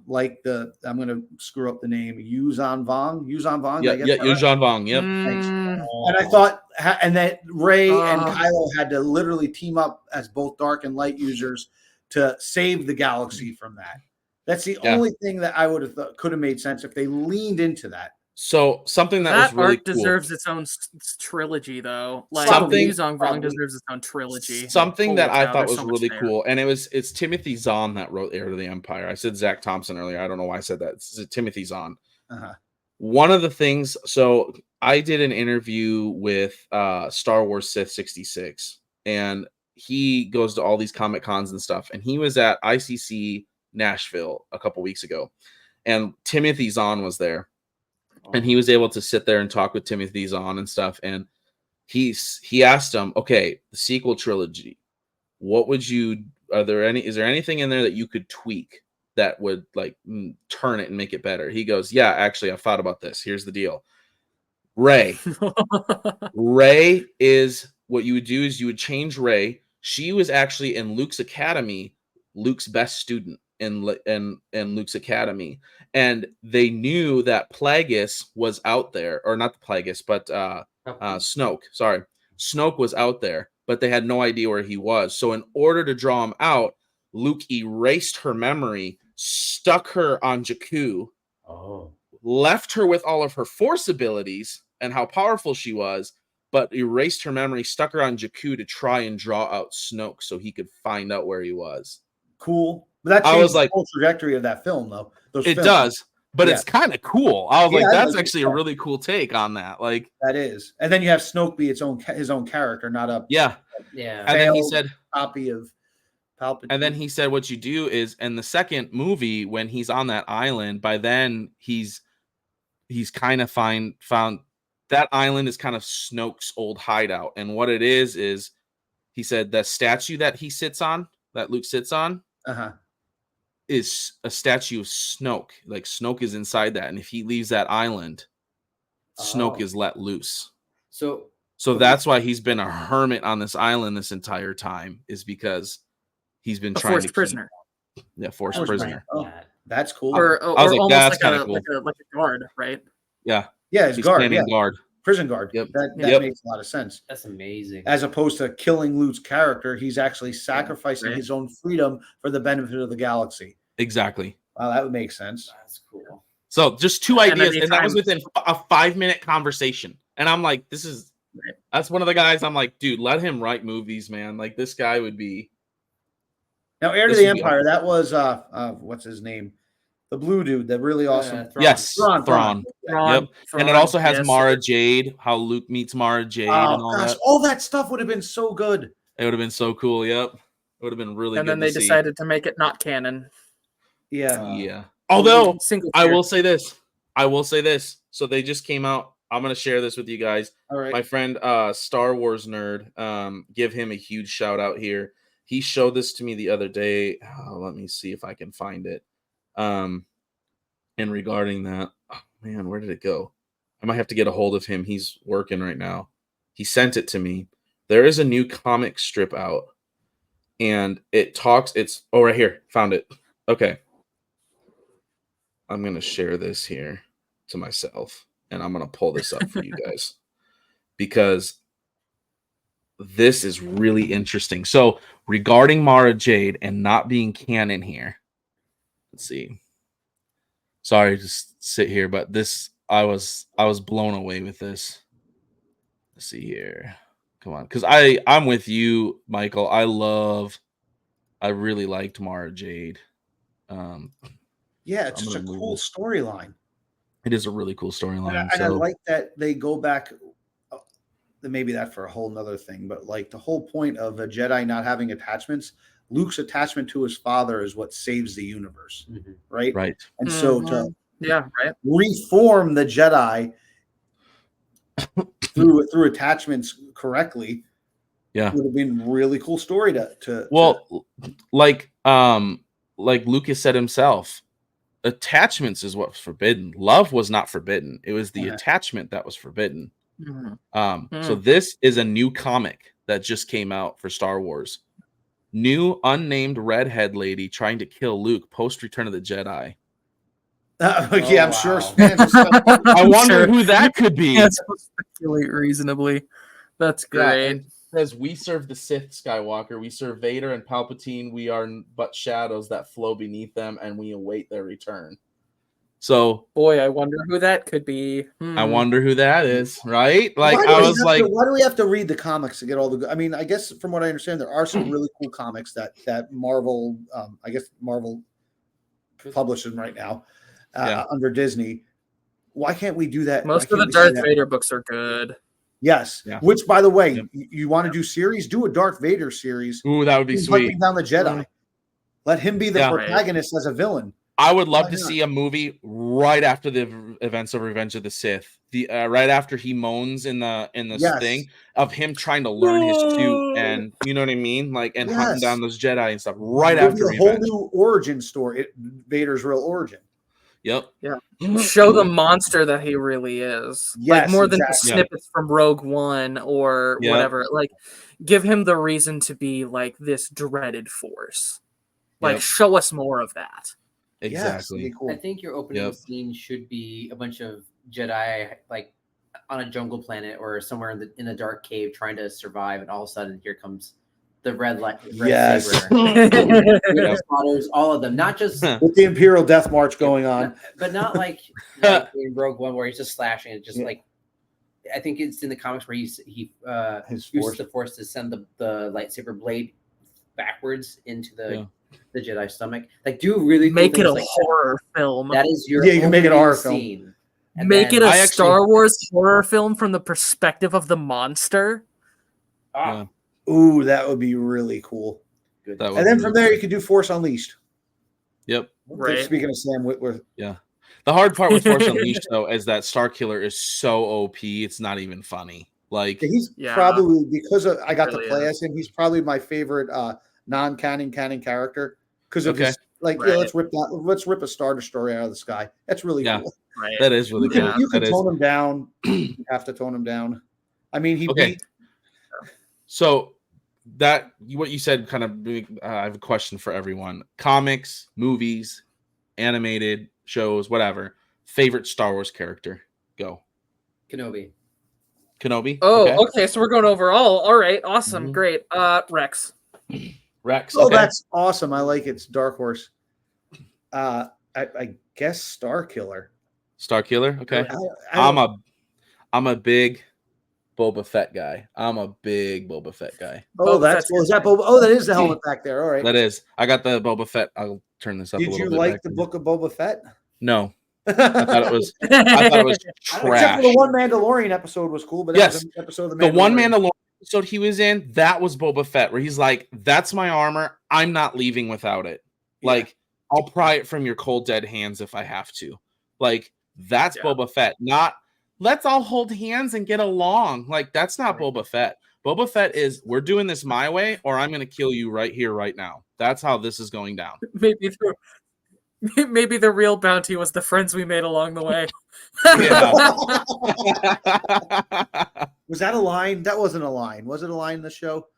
Like I'm going to screw up the name, Yuzhan Vong. Yeah, Yuzhan Vong. Yep. And I thought, and that Rey and Kylo had to literally team up as both dark and light users to save the galaxy from that. That's the only thing that I would have thought could have made sense if they leaned into that. So something that was really arc deserves its own trilogy, though. Like Yuzhan Vong deserves its own trilogy. Something that I thought was really cool, and it's Timothy Zahn that wrote Heir to the Empire. I said Zach Thompson earlier. I don't know why I said that. It's Timothy Zahn. One of the things. So I did an interview with Star Wars Sith 66, and he goes to all these Comic Cons and stuff, and he was at ICC Nashville a couple weeks ago, and Timothy Zahn was there. And he was able to sit there and talk with Timothy Zahn and stuff. And he asked him, okay, the sequel trilogy, is there anything in there that you could tweak that would like turn it and make it better? He goes, yeah, actually, I've thought about this. Here's the deal. Rey is what you would do is you would change Rey. She was actually in Luke's academy, Luke's best student in Luke's academy. And they knew that Plagueis was out there, or not the Plagueis, but Snoke. Sorry, Snoke was out there, but they had no idea where he was. So in order to draw him out, Luke erased her memory, stuck her on Jakku, left her with all of her Force abilities and how powerful she was, but erased her memory, stuck her on Jakku to try and draw out Snoke so he could find out where he was. Cool. But that changed the whole trajectory of that film, though. Does, but it's kind of cool. I was like, that's actually a really cool take on that. Like that is, and then you have Snoke be his own character, not a yeah. And then he said copy of Palpatine. And then he said, what you do is in the second movie when he's on that island, by then he's kind of found that island is kind of Snoke's old hideout, and what it is he said the statue that he sits on, that Luke sits on. Is a statue of Snoke. Like Snoke is inside that, and if he leaves that island, Snoke is let loose. So that's why he's been a hermit on this island this entire time, is because he's been trying to prisoner. Forced prisoner. Oh, that's cool. Or I was like, that's kind of cool. Like a guard, right? Yeah, he's guard. Guard. Prison guard. Yep. That makes a lot of sense. That's amazing. As opposed to killing Luke's character, he's actually sacrificing his own freedom for the benefit of the galaxy. Exactly. Wow, that would make sense. That's cool. So just two ideas, and that was within a 5-minute conversation. And I'm like, this is That's one of the guys I'm like, dude, let him write movies, man. Like this guy would be. Now, Heir to the Empire. That was what's his name? The blue dude, that really awesome. Yes, Thrawn. Yep. And it also has Mara Jade, how Luke meets Mara Jade and all that. All that stuff would have been so good. It would have been so cool. Yep. It would have been really good. And then they decided to make it not canon. Yeah. Although I will say this. So they just came out. I'm going to share this with you guys. All right. My friend, Star Wars nerd, give him a huge shout out here. He showed this to me the other day. Let me see if I can find it. And regarding that, oh man, where did it go? I might have to get a hold of him. He's working right now. He sent it to me. There is a new comic strip out, and it talks. It's right here. Found it. Okay. I'm gonna share this here to myself, and I'm gonna pull this up for you guys because this is really interesting. So regarding Mara Jade and not being canon here, let's see. Sorry, just sit here, but this I was blown away with this. Let's see here. Come on, because I'm with you, Michael. I really liked Mara Jade. Yeah, it's just a cool storyline. It is a really cool storyline. And I like that they go back. Maybe that for a whole nother thing, but like the whole point of a Jedi not having attachments, Luke's attachment to his father is what saves the universe, right? Right. And so to reform the Jedi through attachments correctly, would have been a really cool story like Lucas said himself, attachments is what's forbidden. Love was not forbidden. It was the attachment that was forbidden. So this is a new comic that just came out for Star Wars. New unnamed redhead lady trying to kill Luke post Return of the Jedi. I'm sure. I wonder who that could be. That's speculate reasonably. That's great. It says, we serve the Sith, Skywalker. We serve Vader and Palpatine. We are but shadows that flow beneath them, and we await their return. So, boy, I wonder who that could be. I wonder who that is, right? Like, why do we have to read the comics to get all the? I mean, I guess from what I understand, there are some really cool comics that Marvel, Marvel publishes right now under Disney. Why can't we do that? Most of the Darth Vader books are good. Yes. Yeah. Which, by the way, you want to do series? Do a Darth Vader series. Ooh, that would be sweet. Hunting down the Jedi. Let him be the protagonist as a villain. I would love to see a movie right after the events of Revenge of the Sith. Right after he moans in the thing of him trying to learn his suit, and you know what I mean, like hunting down those Jedi and stuff. Right after a whole new origin story, Vader's real origin. Yep. Yeah. Show the monster that he really is. Yes, like more than just snippets from Rogue One or whatever. Like, give him the reason to be like this dreaded force. Like, show us more of that. Exactly. Yes, cool. I think your opening scene should be a bunch of Jedi like on a jungle planet or somewhere in the dark cave trying to survive, and all of a sudden here comes the red saber. Spotters, all of them, not just with the Imperial Death March going on, but not like in Rogue One where he's just slashing it. Just like I think it's in the comics where he uses the Force to send the lightsaber blade backwards into the Jedi stomach. Like, do really cool make it a like horror film. That is your you can make it a horror scene. And make it a Star Wars horror film from the perspective of the monster. Ooh, that would be really cool. Good. And then from there, you could do Force Unleashed. Yep. Right. Speaking of Sam Witwer. Yeah. The hard part with Force Unleashed, though, is that Starkiller is so OP, it's not even funny. Like, he's probably, because I got to play as him, he's probably my favorite non-canon character because of his, like, let's rip a Star Destroyer out of the sky. That's really cool. Right. That is really cool. You can tone him down. You have to tone him down. I mean, he beat. So what you said kind of, I have a question for everyone. Comics, movies, animated shows, whatever. Favorite Star Wars character? Go. Kenobi. Oh, okay. So we're going overall. All right. Awesome. Mm-hmm. Great. Rex. Oh, that's awesome. I like it. It's Dark Horse. I guess Starkiller. Okay. I'm a big Boba Fett guy. I'm a big Boba Fett guy. Oh, Boba that's Fett's well, is that Boba? Oh, that is the helmet back there. All right. That is. I got the Boba Fett. I'll turn this up a Did little you bit. like back the there. book of Boba Fett? No. I thought it was trash. Except for the one Mandalorian episode was cool, but that was an episode of the one Mandalorian episode he was in, that was Boba Fett, where he's like, "That's my armor. I'm not leaving without it. Like, I'll pry it from your cold dead hands if I have to." Like, that's Boba Fett. Not let's all hold hands and get along. Like, that's not Boba Fett. Boba Fett is, we're doing this my way, or I'm going to kill you right here, right now. That's how this is going down. Maybe the real bounty was the friends we made along the way. Was that a line? That wasn't a line. Was it a line in the show?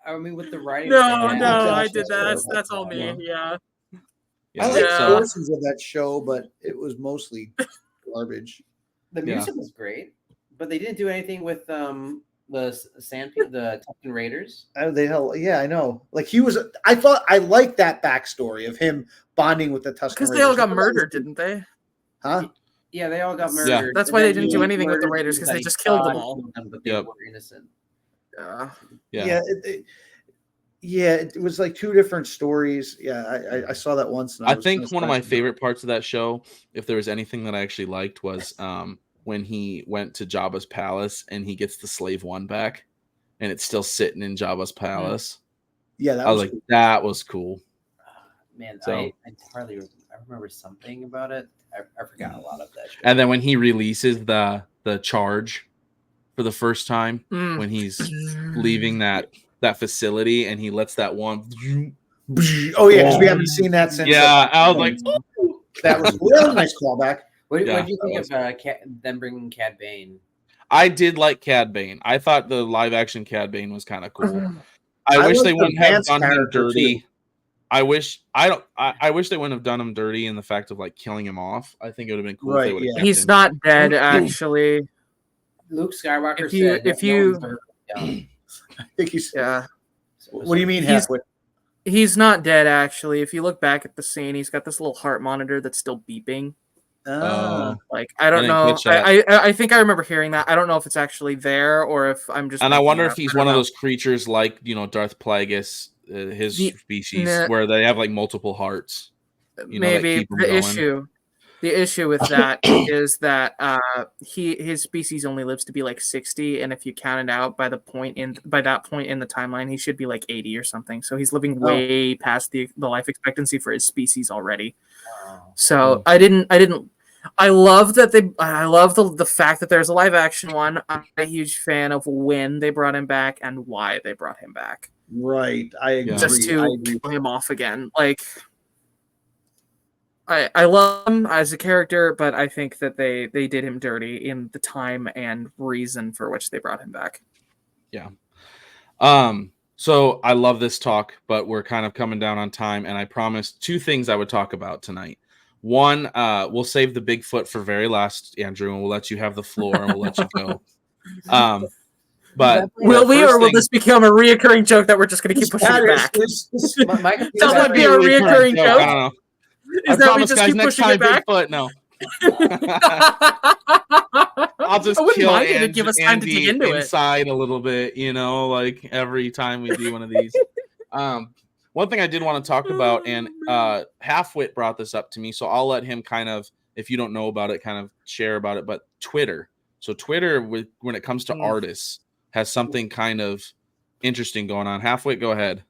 I mean, with the writing. No, I did that. That's all me. Yeah. I like portions of that show, but it was mostly garbage. The music was great, but they didn't do anything with the Tusken Raiders. I know. Like he was. I thought I liked that backstory of him bonding with the Tusken Raiders. Because they all got murdered, didn't they? Huh? Yeah, they all got murdered. Yeah. That's why they didn't do anything with the Raiders, because they just killed them all. But they were innocent. It was like two different stories. Yeah, I saw that once. And I think one of my favorite parts of that show, if there was anything that I actually liked, was when he went to Jabba's palace and he gets the Slave One back, and it's still sitting in Jabba's palace. Yeah, I was like, that was cool. Man, I remember something about it. I forgot a lot of that. And then when he releases the charge for the first time, when he's leaving that facility and he lets that one. Oh yeah, because we haven't seen that since. Yeah, I was like, that was a nice callback. What did you think of them bringing Cad Bane? I did like Cad Bane. I thought the live action Cad Bane was kind of cool. I wish they wouldn't have done him dirty. Too. I wish they wouldn't have done him dirty in the fact of like killing him off. I think it would have been cool. Right, if they He's him. Not dead, actually. Luke Skywalker I think he's. Yeah. What do you mean, halfway? He's not dead, actually. If you look back at the scene, he's got this little heart monitor that's still beeping. Like I don't know. I think I remember hearing that. I don't know if it's actually there or if I'm just. And I wonder if he's one of those creatures like Darth Plagueis, his species, where they have like multiple hearts. Maybe the issue with that is that his species only lives to be like 60, and if you count it out by that point in the timeline, he should be like 80 or something. So he's living way past the life expectancy for his species already. So I love that I love the fact that there's a live action one. I'm a huge fan of when they brought him back and why they brought him back. Right, I agree. Just to kill him off again, like. I love him as a character, but I think that they did him dirty in the time and reason for which they brought him back. Yeah. So I love this talk, but we're kind of coming down on time, and I promised two things I would talk about tonight. One, we'll save the Bigfoot for very last, Andrew, and we'll let you have the floor and we'll let you go. But will we, or will this become a reoccurring joke that we're just going to keep pushing it back? That would be a reoccurring joke. I don't know. Is that we just keep pushing it back? Bigfoot, no. I'll just kill Andy, give us time to dig into inside a little bit, like every time we do one of these. One thing I did want to talk about, and Halfwit brought this up to me, so I'll let him kind of, if you don't know about it, kind of share about it. But Twitter. So Twitter, when it comes to artists, has something kind of interesting going on. Halfwit, go ahead.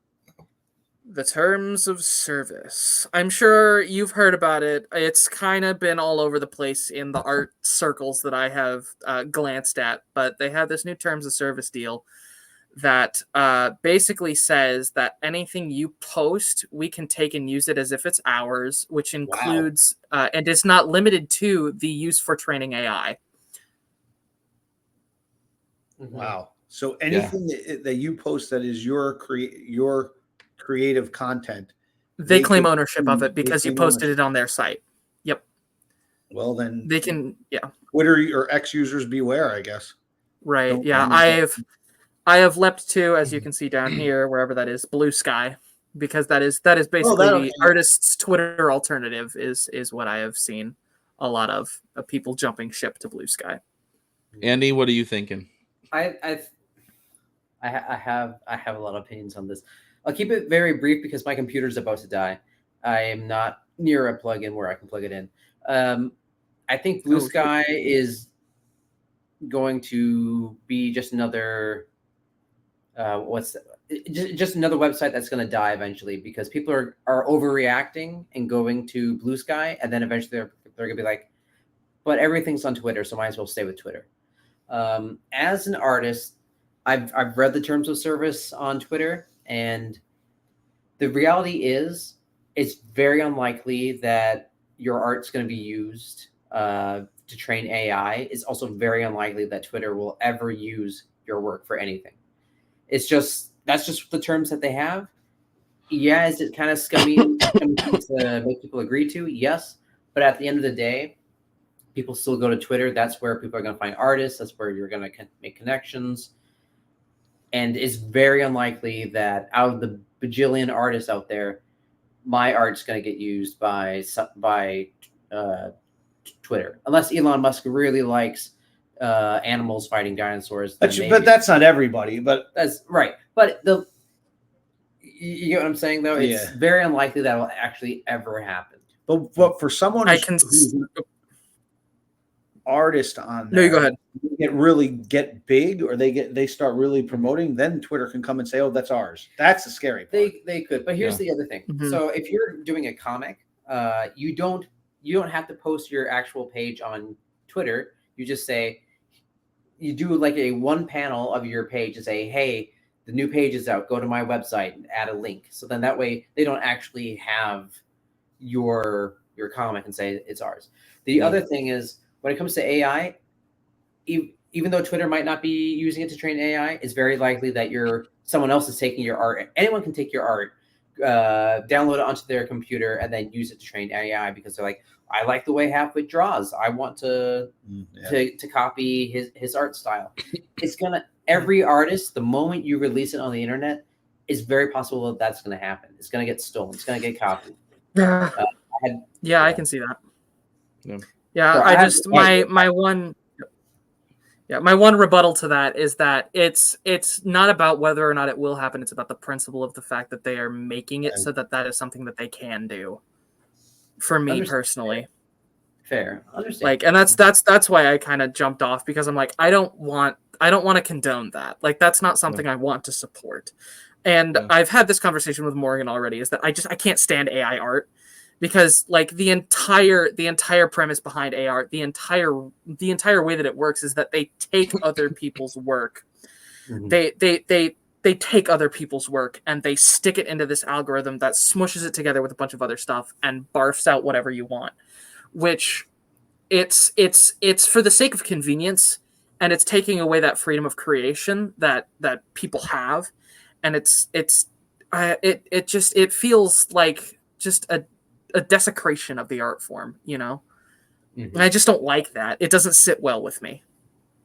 The terms of service. I'm sure you've heard about it. It's kind of been all over the place in the art circles that I have glanced at, but they have this new terms of service deal that basically says that anything you post, we can take and use it as if it's ours, which includes and is not limited to the use for training AI. Wow. So anything that you post that is your creative content, they claim ownership of it because you posted it on their site. Yep. Well, then they can, Twitter or X users beware, I guess. Right. Don't I have leapt to, as you can see down here, wherever that is, Blue Sky, because that is basically the artist's Twitter alternative is what I have seen a lot of people jumping ship to Blue Sky. Andy, what are you thinking? I have a lot of opinions on this. I'll keep it very brief because my computer's about to die. I am not near a plug-in where I can plug it in. I think Blue Sky is going to be just another just another website that's going to die eventually because people are overreacting and going to Blue Sky, and then eventually they're going to be like, but everything's on Twitter, so might as well stay with Twitter. As an artist, I've read the terms of service on Twitter, and the reality is it's very unlikely that your art's going to be used to train AI. It's also very unlikely that Twitter will ever use your work for anything. That's just the terms that they have. Yeah, is it kind of scummy to make people agree to? Yes, but at the end of the day, people still go to Twitter. That's where people are going to find artists. That's where you're going to make connections. And it's very unlikely that out of the bajillion artists out there, my art's going to get used by Twitter, unless Elon Musk really likes animals fighting dinosaurs. But that's not everybody. But that's right. But you get what I'm saying, though. It's very unlikely that will actually ever happen. But for someone who's an artist on there, no, you go ahead. Get big, or they start really promoting, then Twitter can come and say, "Oh, that's ours." That's the scary part. They could, but here's the other thing. Mm-hmm. So if you're doing a comic, you don't have to post your actual page on Twitter. You just say, you do like a one panel of your page and say, "Hey, the new page is out. Go to my website and add a link." So then that way they don't actually have your comic and say it's ours. The other thing is, when it comes to AI, even though Twitter might not be using it to train AI, it's very likely that someone else is taking your art. Anyone can take your art, download it onto their computer, and then use it to train AI because they're like, I like the way Halfwit draws. I want to copy his art style. It's every artist, the moment you release it on the internet, it's very possible that that's going to happen. It's going to get stolen. It's going to get copied. I can see that. Yeah, so my one rebuttal to that is that it's not about whether or not it will happen. It's about the principle of the fact that they are making it so that is something that they can do. For me personally, fair. Understand. Like, and that's why I kind of jumped off, because I'm like, I don't want to condone that. Like, that's not something I want to support. And I've had this conversation with Morgan already, is that I can't stand AI art. Because like the entire premise behind AR, the entire way that it works is that they take other people's work, they take other people's work and they stick it into this algorithm that smushes it together with a bunch of other stuff and barfs out whatever you want. Which it's for the sake of convenience, and it's taking away that freedom of creation that people have, and it feels like just a desecration of the art form, you know? And I just don't like that. It doesn't sit well with me.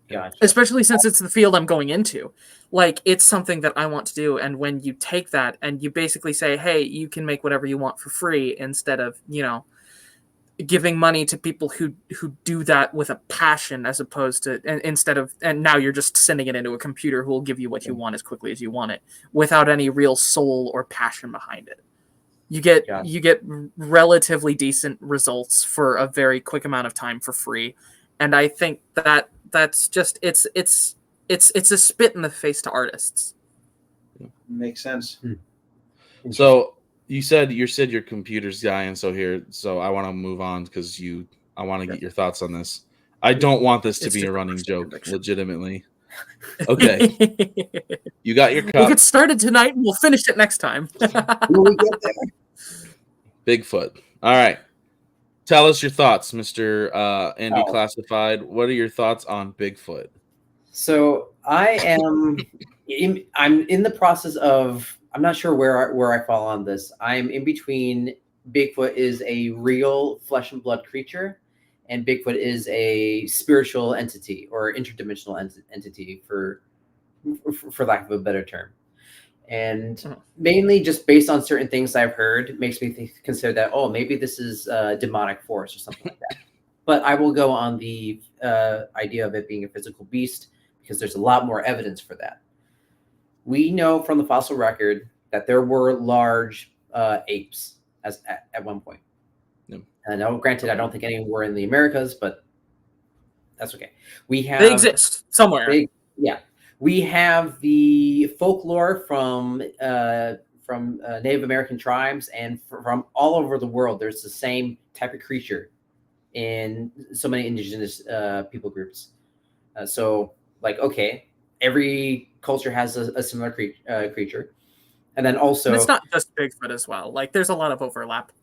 Gotcha. Especially since it's the field I'm going into. Like, it's something that I want to do, and when you take that and you basically say, hey, you can make whatever you want for free, instead of, you know, giving money to people who do that with a passion, as opposed to, and now you're just sending it into a computer who will give you what you want as quickly as you want it, without any real soul or passion behind it. You get relatively decent results for a very quick amount of time for free, and I think that's just it's a spit in the face to artists. Makes sense. So you said your computer's dying, so I want to move on because I want to get your thoughts on this. I don't want this to be a running joke, legitimately. Okay. You got your cup. We'll get started tonight and we'll finish it next time. When we get there. Bigfoot. All right. Tell us your thoughts, Mr. Andy Classified. What are your thoughts on Bigfoot? So I'm in the process of, I'm not sure where I fall on this. I'm in between Bigfoot is a real flesh and blood creature, and Bigfoot is a spiritual entity or interdimensional entity, for lack of a better term. And mainly just based on certain things I've heard, makes me consider that, maybe this is a demonic force or something like that. But I will go on the idea of it being a physical beast, because there's a lot more evidence for that. We know from the fossil record that there were large apes at one point. Yep. And now, granted, I don't think any were in the Americas, but that's okay. They exist somewhere. We have the folklore from Native American tribes and from all over the world. There's the same type of creature in so many indigenous people groups. So, like, okay, every culture has a similar creature. And then also... And it's not just Bigfoot as well. Like, there's a lot of overlap.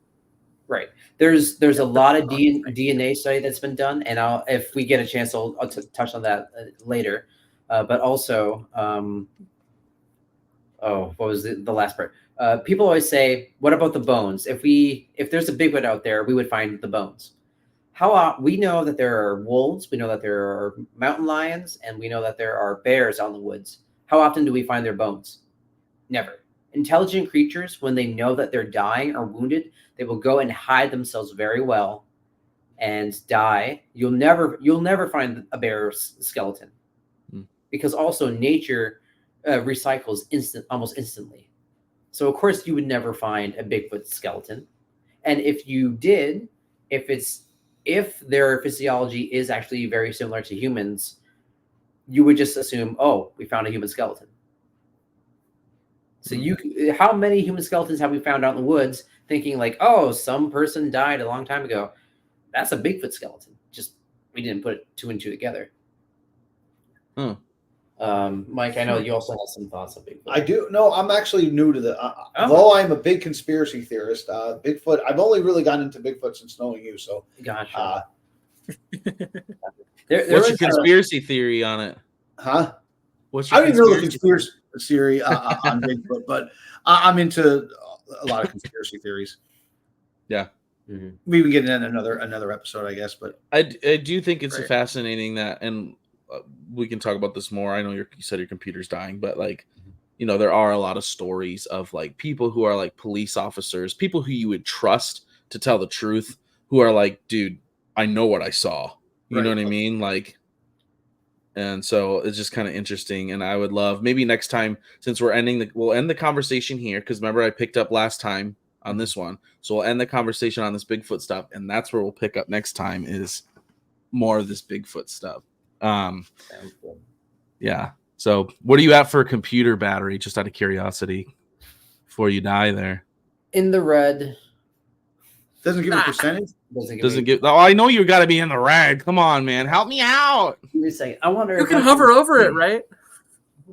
Right. There's a lot of DNA study that's been done. And if we get a chance, I'll touch on that later. But also, what was the last part? People always say, what about the bones? If there's a Bigfoot out there, we would find the bones. We know that there are wolves, we know that there are mountain lions, and we know that there are bears out in the woods. How often do we find their bones? Never. Intelligent creatures, when they know that they're dying or wounded, they will go and hide themselves very well and die. You'll never find a bear's skeleton, because also nature recycles almost instantly. So of course you would never find a Bigfoot skeleton. And if you did, if their physiology is actually very similar to humans, you would just assume, oh, we found a human skeleton. So how many human skeletons have we found out in the woods thinking like, oh, some person died a long time ago? That's a Bigfoot skeleton. Just we didn't put two and two together. Mike, I know you also have some thoughts on Bigfoot. I do. No, I'm actually new to the. Although I'm a big conspiracy theorist, Bigfoot. I've only really gotten into Bigfoot since knowing you. So, gotcha. What's your conspiracy theory on it? Huh? What's your I didn't know the conspiracy theory on Bigfoot, but I'm into a lot of conspiracy theories. Yeah. Mm-hmm. We can get in another episode, I guess. But I do think it's fascinating that, and we can talk about this more. I know you said your computer's dying, but like, you know, there are a lot of stories of like people who are like police officers, people who you would trust to tell the truth, who are like, dude, I know what I saw. You know what I mean? Like, and so it's just kind of interesting. And I would love maybe next time, since we'll end the conversation here. Cause remember I picked up last time on this one. So we'll end the conversation on this Bigfoot stuff. And that's where we'll pick up next time is more of this Bigfoot stuff. Yeah. So what are you at for a computer battery? Just out of curiosity before you die there. In the red. Doesn't give a percentage? Doesn't give. Oh, I know you got to be in the red. Come on, man. Help me out. Give me a second. I wonder. You can hover over it, right?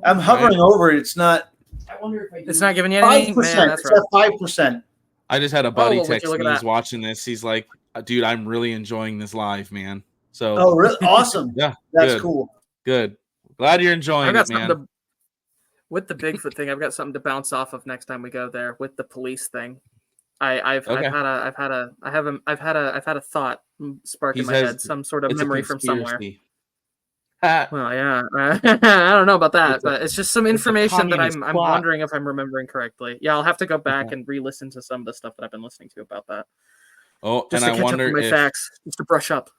I'm hovering over it. It's not. I wonder if it's not giving you anything. 5%. Man, that's it's at 5%. I just had a buddy text me. He's watching this. He's like, dude, I'm really enjoying this live, man. So. Oh, really? Awesome. Yeah. That's cool. Good. Glad you're enjoying it, man. With the Bigfoot thing, I've got something to bounce off of next time we go there with the police thing. I've had a thought spark in my head, some sort of memory from somewhere. Well, yeah, I don't know about that, but it's just some information that I'm wondering if I'm remembering correctly. Yeah, I'll have to go back and re-listen to some of the stuff that I've been listening to about that. Oh, just and to catch up with my facts, just to brush up.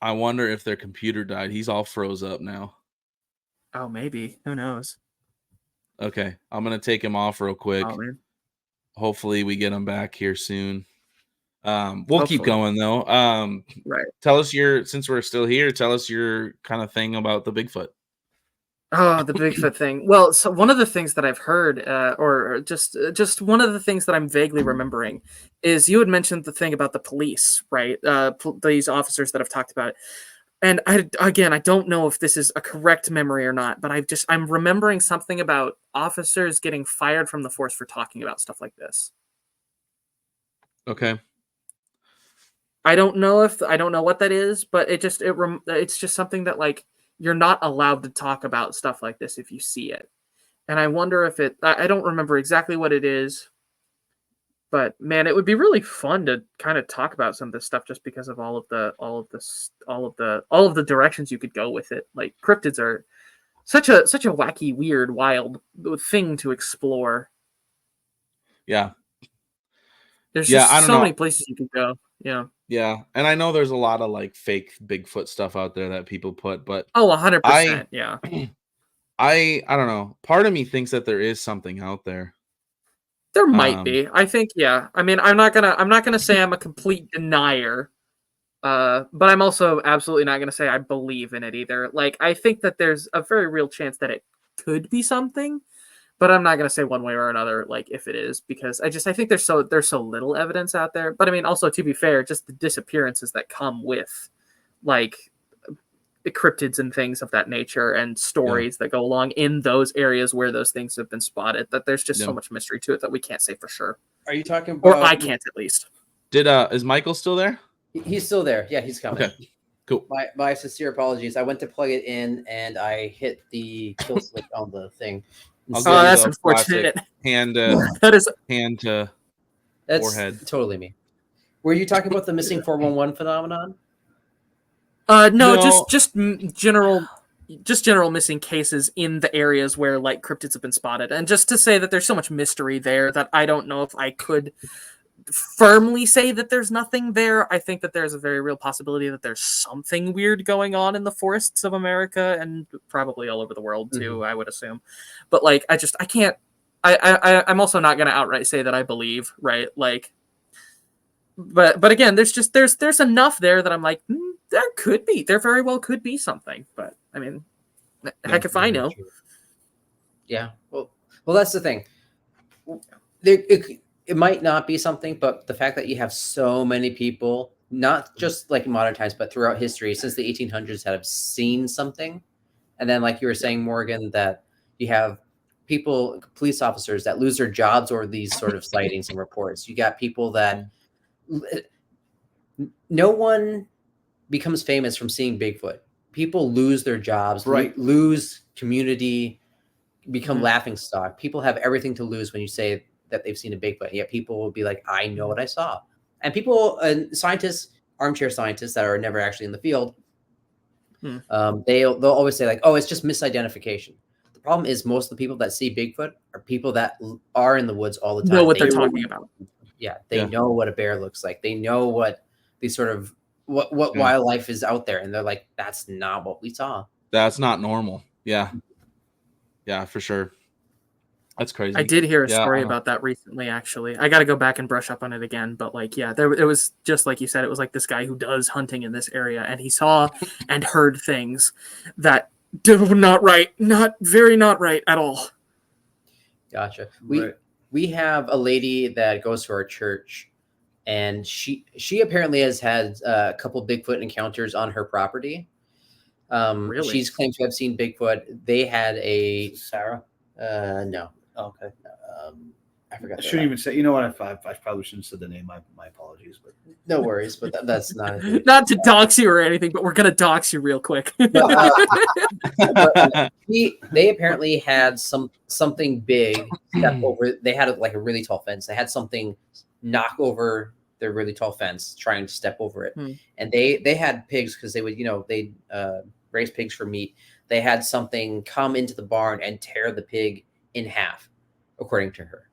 I wonder if their computer died. He's all froze up now. Oh, maybe. Who knows? Okay, I'm gonna take him off real quick. Oh, man. Hopefully we get him back here soon. We'll keep going though. Right. Tell us since we're still here, tell us your kind of thing about the Bigfoot. Oh, the Bigfoot thing. Well, so one of the things that I've heard, or just one of the things that I'm vaguely remembering, is you had mentioned the thing about the police, right? These officers that have talked about it. And I don't know if this is a correct memory or not, but I'm remembering something about officers getting fired from the force for talking about stuff like this. Okay. I don't know what that is, but it's just something that like you're not allowed to talk about stuff like this if you see it. And I wonder if I don't remember exactly what it is, but man, it would be really fun to kind of talk about some of this stuff just because of all of the directions you could go with it. Like cryptids are such a wacky, weird, wild thing to explore. Yeah. There's just so many places you could go. Yeah. Yeah, and I know there's a lot of like fake Bigfoot stuff out there that people put, but 100%. Yeah. I don't know. Part of me thinks that there is something out there. There might be. I think, yeah. I mean, I'm not gonna say I'm a complete denier. But I'm also absolutely not gonna say I believe in it either. Like, I think that there's a very real chance that it could be something, but I'm not gonna say one way or another, like, if it is, because I think there's so little evidence out there. But I mean, also, to be fair, just the disappearances that come with like the cryptids and things of that nature and stories that go along in those areas where those things have been spotted, that there's just so much mystery to it that we can't say for sure. Are you talking about, or I can't, at least. Is Michael still there? He's still there. Yeah, he's coming. Okay, cool. My sincere apologies. I went to plug it in and I hit the kill switch on the thing. That's unfortunate. That's forehead. Totally me. Were you talking about the missing 411 phenomenon? No, just general missing cases in the areas where like cryptids have been spotted, and just to say that there's so much mystery there that I don't know if I could firmly say that there's nothing there. I think that there's a very real possibility that there's something weird going on in the forests of America and probably all over the world too, I would assume. But like, I can't, I'm also not going to outright say that I believe, right? Like, but again, there's enough there that I'm like, there very well could be something, but I mean, heck if I know. Yeah. Well, that's the thing. It might not be something, but the fact that you have so many people, not just like in modern times, but throughout history, since the 1800s, that have seen something. And then, like you were saying, Morgan, that you have people, police officers that lose their jobs over these sort of sightings and reports. You got people that no one becomes famous from seeing Bigfoot. People lose their jobs, lose community, become laughing stock. People have everything to lose when you say that they've seen a Bigfoot. Yet people will be like, I know what I saw. And people, scientists, armchair scientists that are never actually in the field, they'll always say like, oh, it's just misidentification. The problem is most of the people that see Bigfoot are people that are in the woods all the time. Know what they're talking about. Yeah, they know what a bear looks like. They know what these sort of what wildlife is out there, and they're like, that's not what we saw. That's not normal. Yeah, for sure. That's crazy. I did hear a story about that recently, actually. I got to go back and brush up on it again. But like, yeah, it was just like you said, it was like this guy who does hunting in this area, and he saw and heard things that were not right at all. Gotcha. We have a lady that goes to our church, and she apparently has had a couple Bigfoot encounters on her property. Really? She's claimed to have seen Bigfoot. They had a Sarah. No. Oh, okay. I forgot. I shouldn't even say. You know what? I probably shouldn't have said the name. My apologies, but no worries. But that's not not to dox you or anything. But we're gonna dox you real quick. They apparently had something big step over. They had like a really tall fence. They had something knock over their really tall fence, trying to step over it. And they had pigs because they would they raise pigs for meat. They had something come into the barn and tear the pig in half, according to her.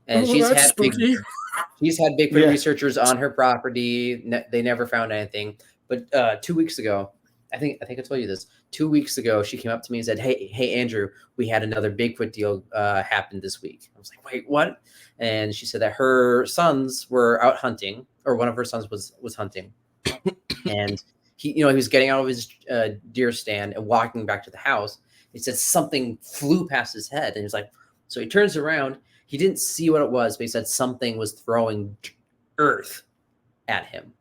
And she's had Bigfoot researchers on her property. They never found anything. But 2 weeks ago, I think I told you this. 2 weeks ago, she came up to me and said, "Hey, Andrew, we had another Bigfoot deal happen this week." I was like, "Wait, what?" And she said that her sons were out hunting, or one of her sons was hunting, and he was getting out of his deer stand and walking back to the house. He said something flew past his head, and he was like, so he turns around. He didn't see what it was, but he said something was throwing earth at him.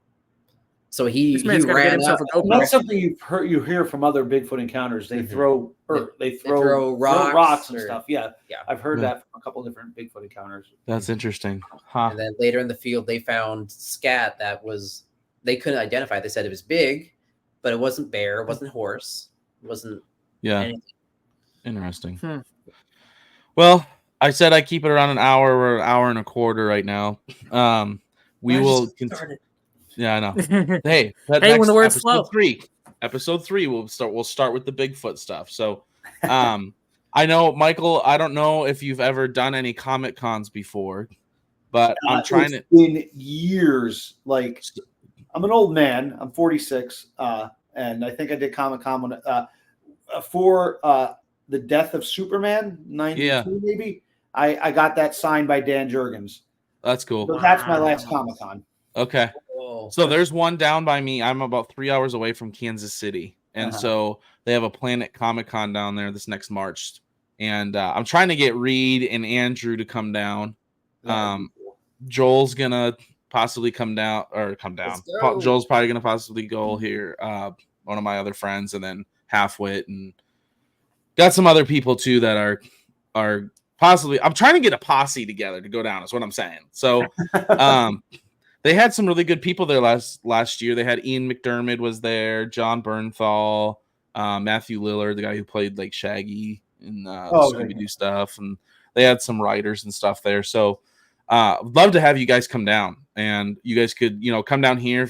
So he ran up. That's something you hear from other Bigfoot encounters. They throw earth, they throw rocks and stuff. Yeah, I've heard that from a couple of different Bigfoot encounters. That's interesting. And then later in the field, they found scat that they couldn't identify. They said it was big, but it wasn't bear, it wasn't horse, it wasn't anything. Interesting. Well, I said I keep it around an hour. We're an hour and a quarter right now. We will continue. Yeah, I know. Hey, when the words flow. Episode 3, we'll start with the Bigfoot stuff. So, I know, Michael, I don't know if you've ever done any Comic Cons before. But I'm trying it's been years. Like, I'm an old man. I'm 46, and I think I did Comic-Con for the death of Superman, 92 maybe. I got that signed by Dan Jurgens. That's cool. So that's my last Comic-Con. Okay. So there's one down by me. I'm about 3 hours away from Kansas City. And so they have a Planet Comic-Con down there this next March. And I'm trying to get Reed and Andrew to come down. Joel's going to possibly come down. Joel's probably going to possibly go here. One of my other friends, and then Halfwit, and got some other people too that are possibly. I'm trying to get a posse together to go down, is what I'm saying. So they had some really good people there last year. They had Ian McDermott was there, John Bernthal, Matthew Lillard, the guy who played like Shaggy in Scooby-Doo stuff, and they had some writers and stuff there. So love to have you guys come down, and you guys could come down here,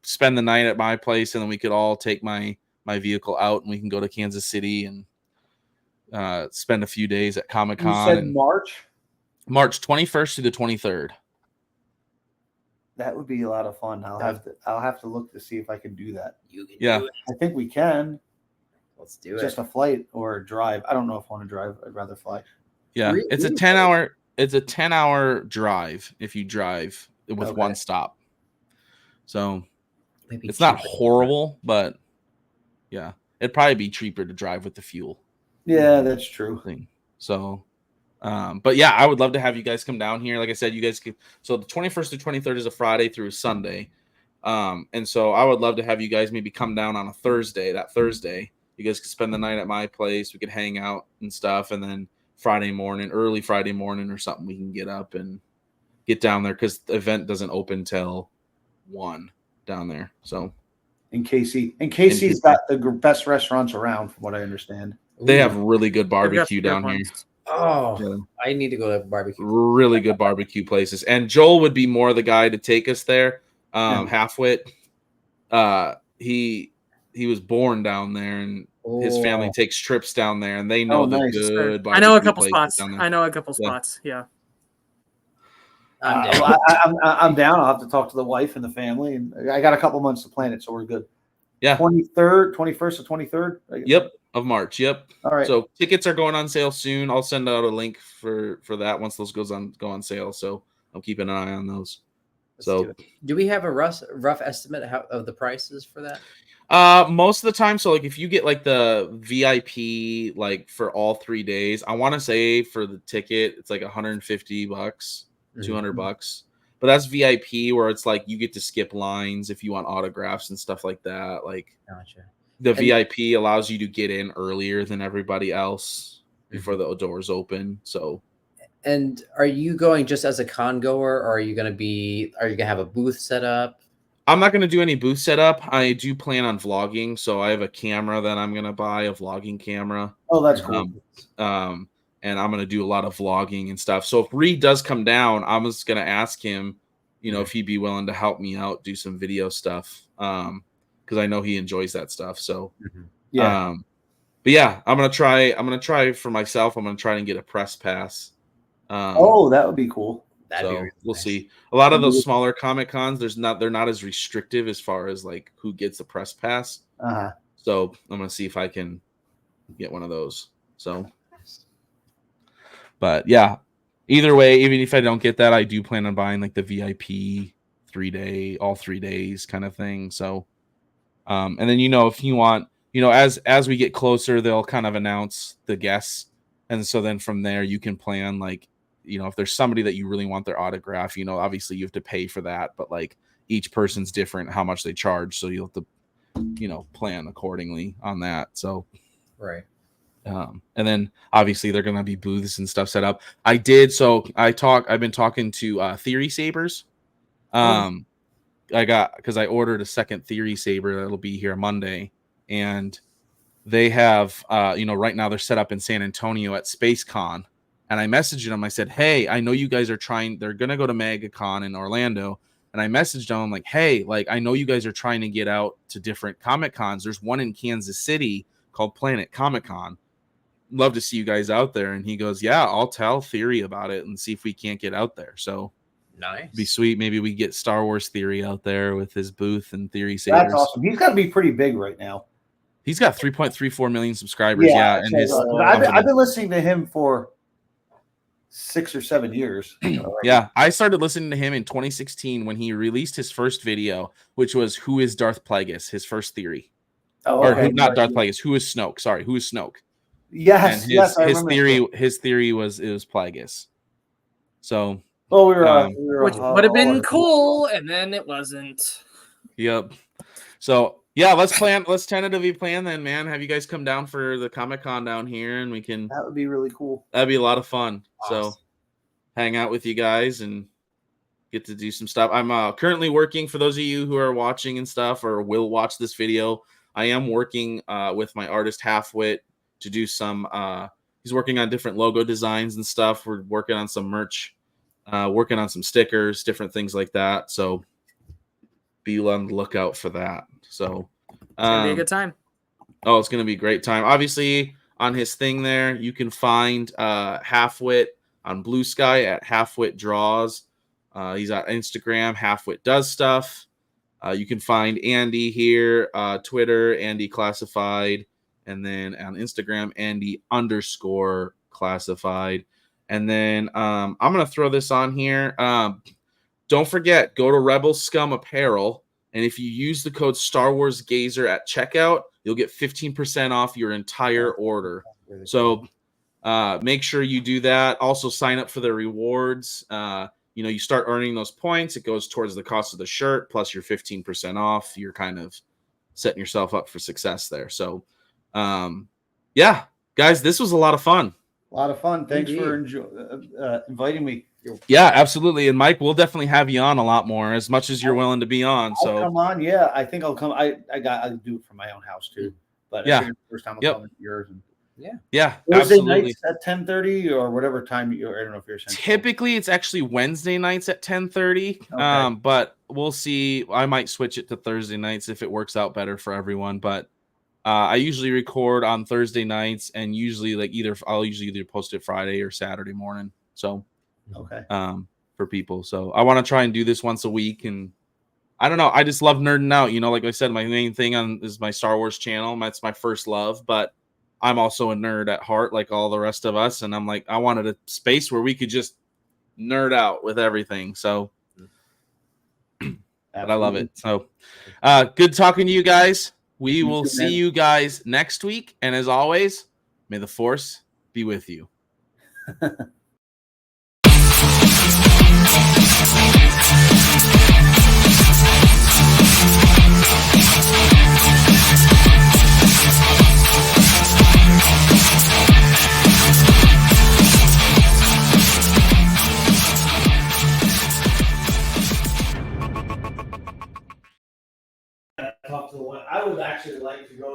spend the night at my place, and then we could all take my vehicle out, and we can go to Kansas City and spend a few days at Comic-Con. You said March 21st to the 23rd. That would be a lot of fun. I'll have to look to see if I can do that. You can do it. I think we can. Let's do it. Just a flight or a drive. I don't know if I want to drive. I'd rather fly. Yeah, it's a 10-hour. It's a 10-hour drive if you drive with one stop. So it's not horrible, but yeah, it'd probably be cheaper to drive with the fuel. Yeah, that's true. So, but yeah, I would love to have you guys come down here. Like I said, you guys could. So the 21st to 23rd is a Friday through a Sunday, and so I would love to have you guys maybe come down on a Thursday. That Thursday, you guys could spend the night at my place. We could hang out and stuff, and then early Friday morning or something, we can get up and get down there because the event doesn't open till 1 down there. So, and Casey's got the best restaurants around, from what I understand. They have really good barbecue down here. Oh, yeah. I need to go to barbecue. Really good barbecue places. And Joel would be more the guy to take us there. Halfwit, he was born down there, and his family takes trips down there, and they know the good barbecue. I know a couple spots. Yeah. I'm down. I'll have to talk to the wife and the family, and I got a couple months to plan it, so we're good. Yeah. 23rd, 21st to 23rd. Yep, of March. Yep. All right. So tickets are going on sale soon. I'll send out a link for that once those go on sale. So I'm keeping an eye on those. Do we have a rough estimate of the prices for that? Most of the time, so like if you get like the VIP, like for all 3 days, I want to say for the ticket it's like $150, $200, but that's VIP, where it's like you get to skip lines if you want autographs and stuff like that. Like, gotcha. The VIP allows you to get in earlier than everybody else before the doors open. So, and are you going just as a con goer, or are you going to have a booth set up? I'm not going to do any booth setup. I do plan on vlogging, so I have a camera that I'm going to buy, a vlogging camera. Oh, that's cool. And I'm going to do a lot of vlogging and stuff. So if Reed does come down, I'm just going to ask him, if he'd be willing to help me out, do some video stuff, because I know he enjoys that stuff. So, yeah. But yeah, I'm going to try for myself. I'm going to try and get a press pass. That would be cool. We'll see. A lot of those smaller Comic Cons, they're not as restrictive as far as like who gets a press pass. So I'm gonna see if I can get one of those. So, but yeah, either way, even if I don't get that, I do plan on buying like the VIP 3-day, all 3 days kind of thing. So, and then if you want, as we get closer, they'll kind of announce the guests, and so then from there you can plan like. If there's somebody that you really want their autograph, obviously you have to pay for that, but like each person's different how much they charge. So you'll have to, plan accordingly on that. So, right. And then obviously they're going to be booths and stuff set up. I've been talking to Theory Sabers. Because I ordered a second Theory Saber that'll be here Monday, and they have, right now they're set up in San Antonio at SpaceCon. And I messaged them. I said, hey, I know you guys they're going to go to MegaCon in Orlando. And I messaged them like, hey, like, I know you guys are trying to get out to different Comic Cons. There's one in Kansas City called Planet Comic-Con. Love to see you guys out there. And he goes, yeah, I'll tell Theory about it and see if we can't get out there. So Nice. Be sweet. Maybe we get Star Wars Theory out there with his booth and Theory Savers. That's awesome. He's got to be pretty big right now. He's got 3.34 million subscribers. Yeah, and I've been listening to him for 6 or 7 years. Yeah, I started listening to him in 2016 when he released his first video, which was "Who is Darth Plagueis?" His first theory. Not Darth Plagueis. Who is Snoke? Sorry, who is Snoke? Yes, his theory was it was Plagueis. So, which would have been cool, and then it wasn't. Yep. So yeah, let's tentatively plan then, man. Have you guys come down for the Comic-Con down here, and we can. That would be really cool. That'd be a lot of fun. Awesome. So, hang out with you guys and get to do some stuff. I'm currently working, for those of you who are watching and stuff or will watch this video. I am working with my artist Halfwit to do some. He's working on different logo designs and stuff. We're working on some merch, working on some stickers, different things like that. So be on the lookout for that. So it's gonna be a good time. Oh, it's gonna be a great time. Obviously, on his thing there, you can find Halfwit on Blue Sky at Halfwit Draws. He's on Instagram. Halfwit Does Stuff. You can find Andy here, Twitter, Andy Classified, and then on Instagram, Andy_Classified. And then I'm going to throw this on here. Don't forget, go to Rebel Scum Apparel, and if you use the code Star Wars Gazer at checkout, you'll get 15% off your entire order. So make sure you do that. Also, sign up for the rewards. You start earning those points. It goes towards the cost of the shirt, plus your 15% off. You're kind of setting yourself up for success there. So, yeah, guys, this was a lot of fun. A lot of fun. Thanks for inviting me. Yeah, absolutely. And Mike, we'll definitely have you on a lot more, as much as you're willing to be on. I'll come on. Yeah, I think I'll come. I'll do it from my own house too. But yeah, I figured the first time I'll come to yours. And yeah, Thursday absolutely. nights at 10:30 or whatever time you. I don't know if you're central. Typically, it's actually Wednesday nights at 10:30. Okay. But we'll see. I might switch it to Thursday nights if it works out better for everyone. But I usually record on Thursday nights, and usually I'll either post it Friday or Saturday morning. So for people. So I want to try and do this once a week, and I don't know. I just love nerding out. Like I said, my main thing is my Star Wars channel. That's my first love, but I'm also a nerd at heart, like all the rest of us. And I'm like, I wanted a space where we could just nerd out with everything. So but I love it. So good talking to you guys. We will see you guys next week. And as always, may the Force be with you. I would actually like to go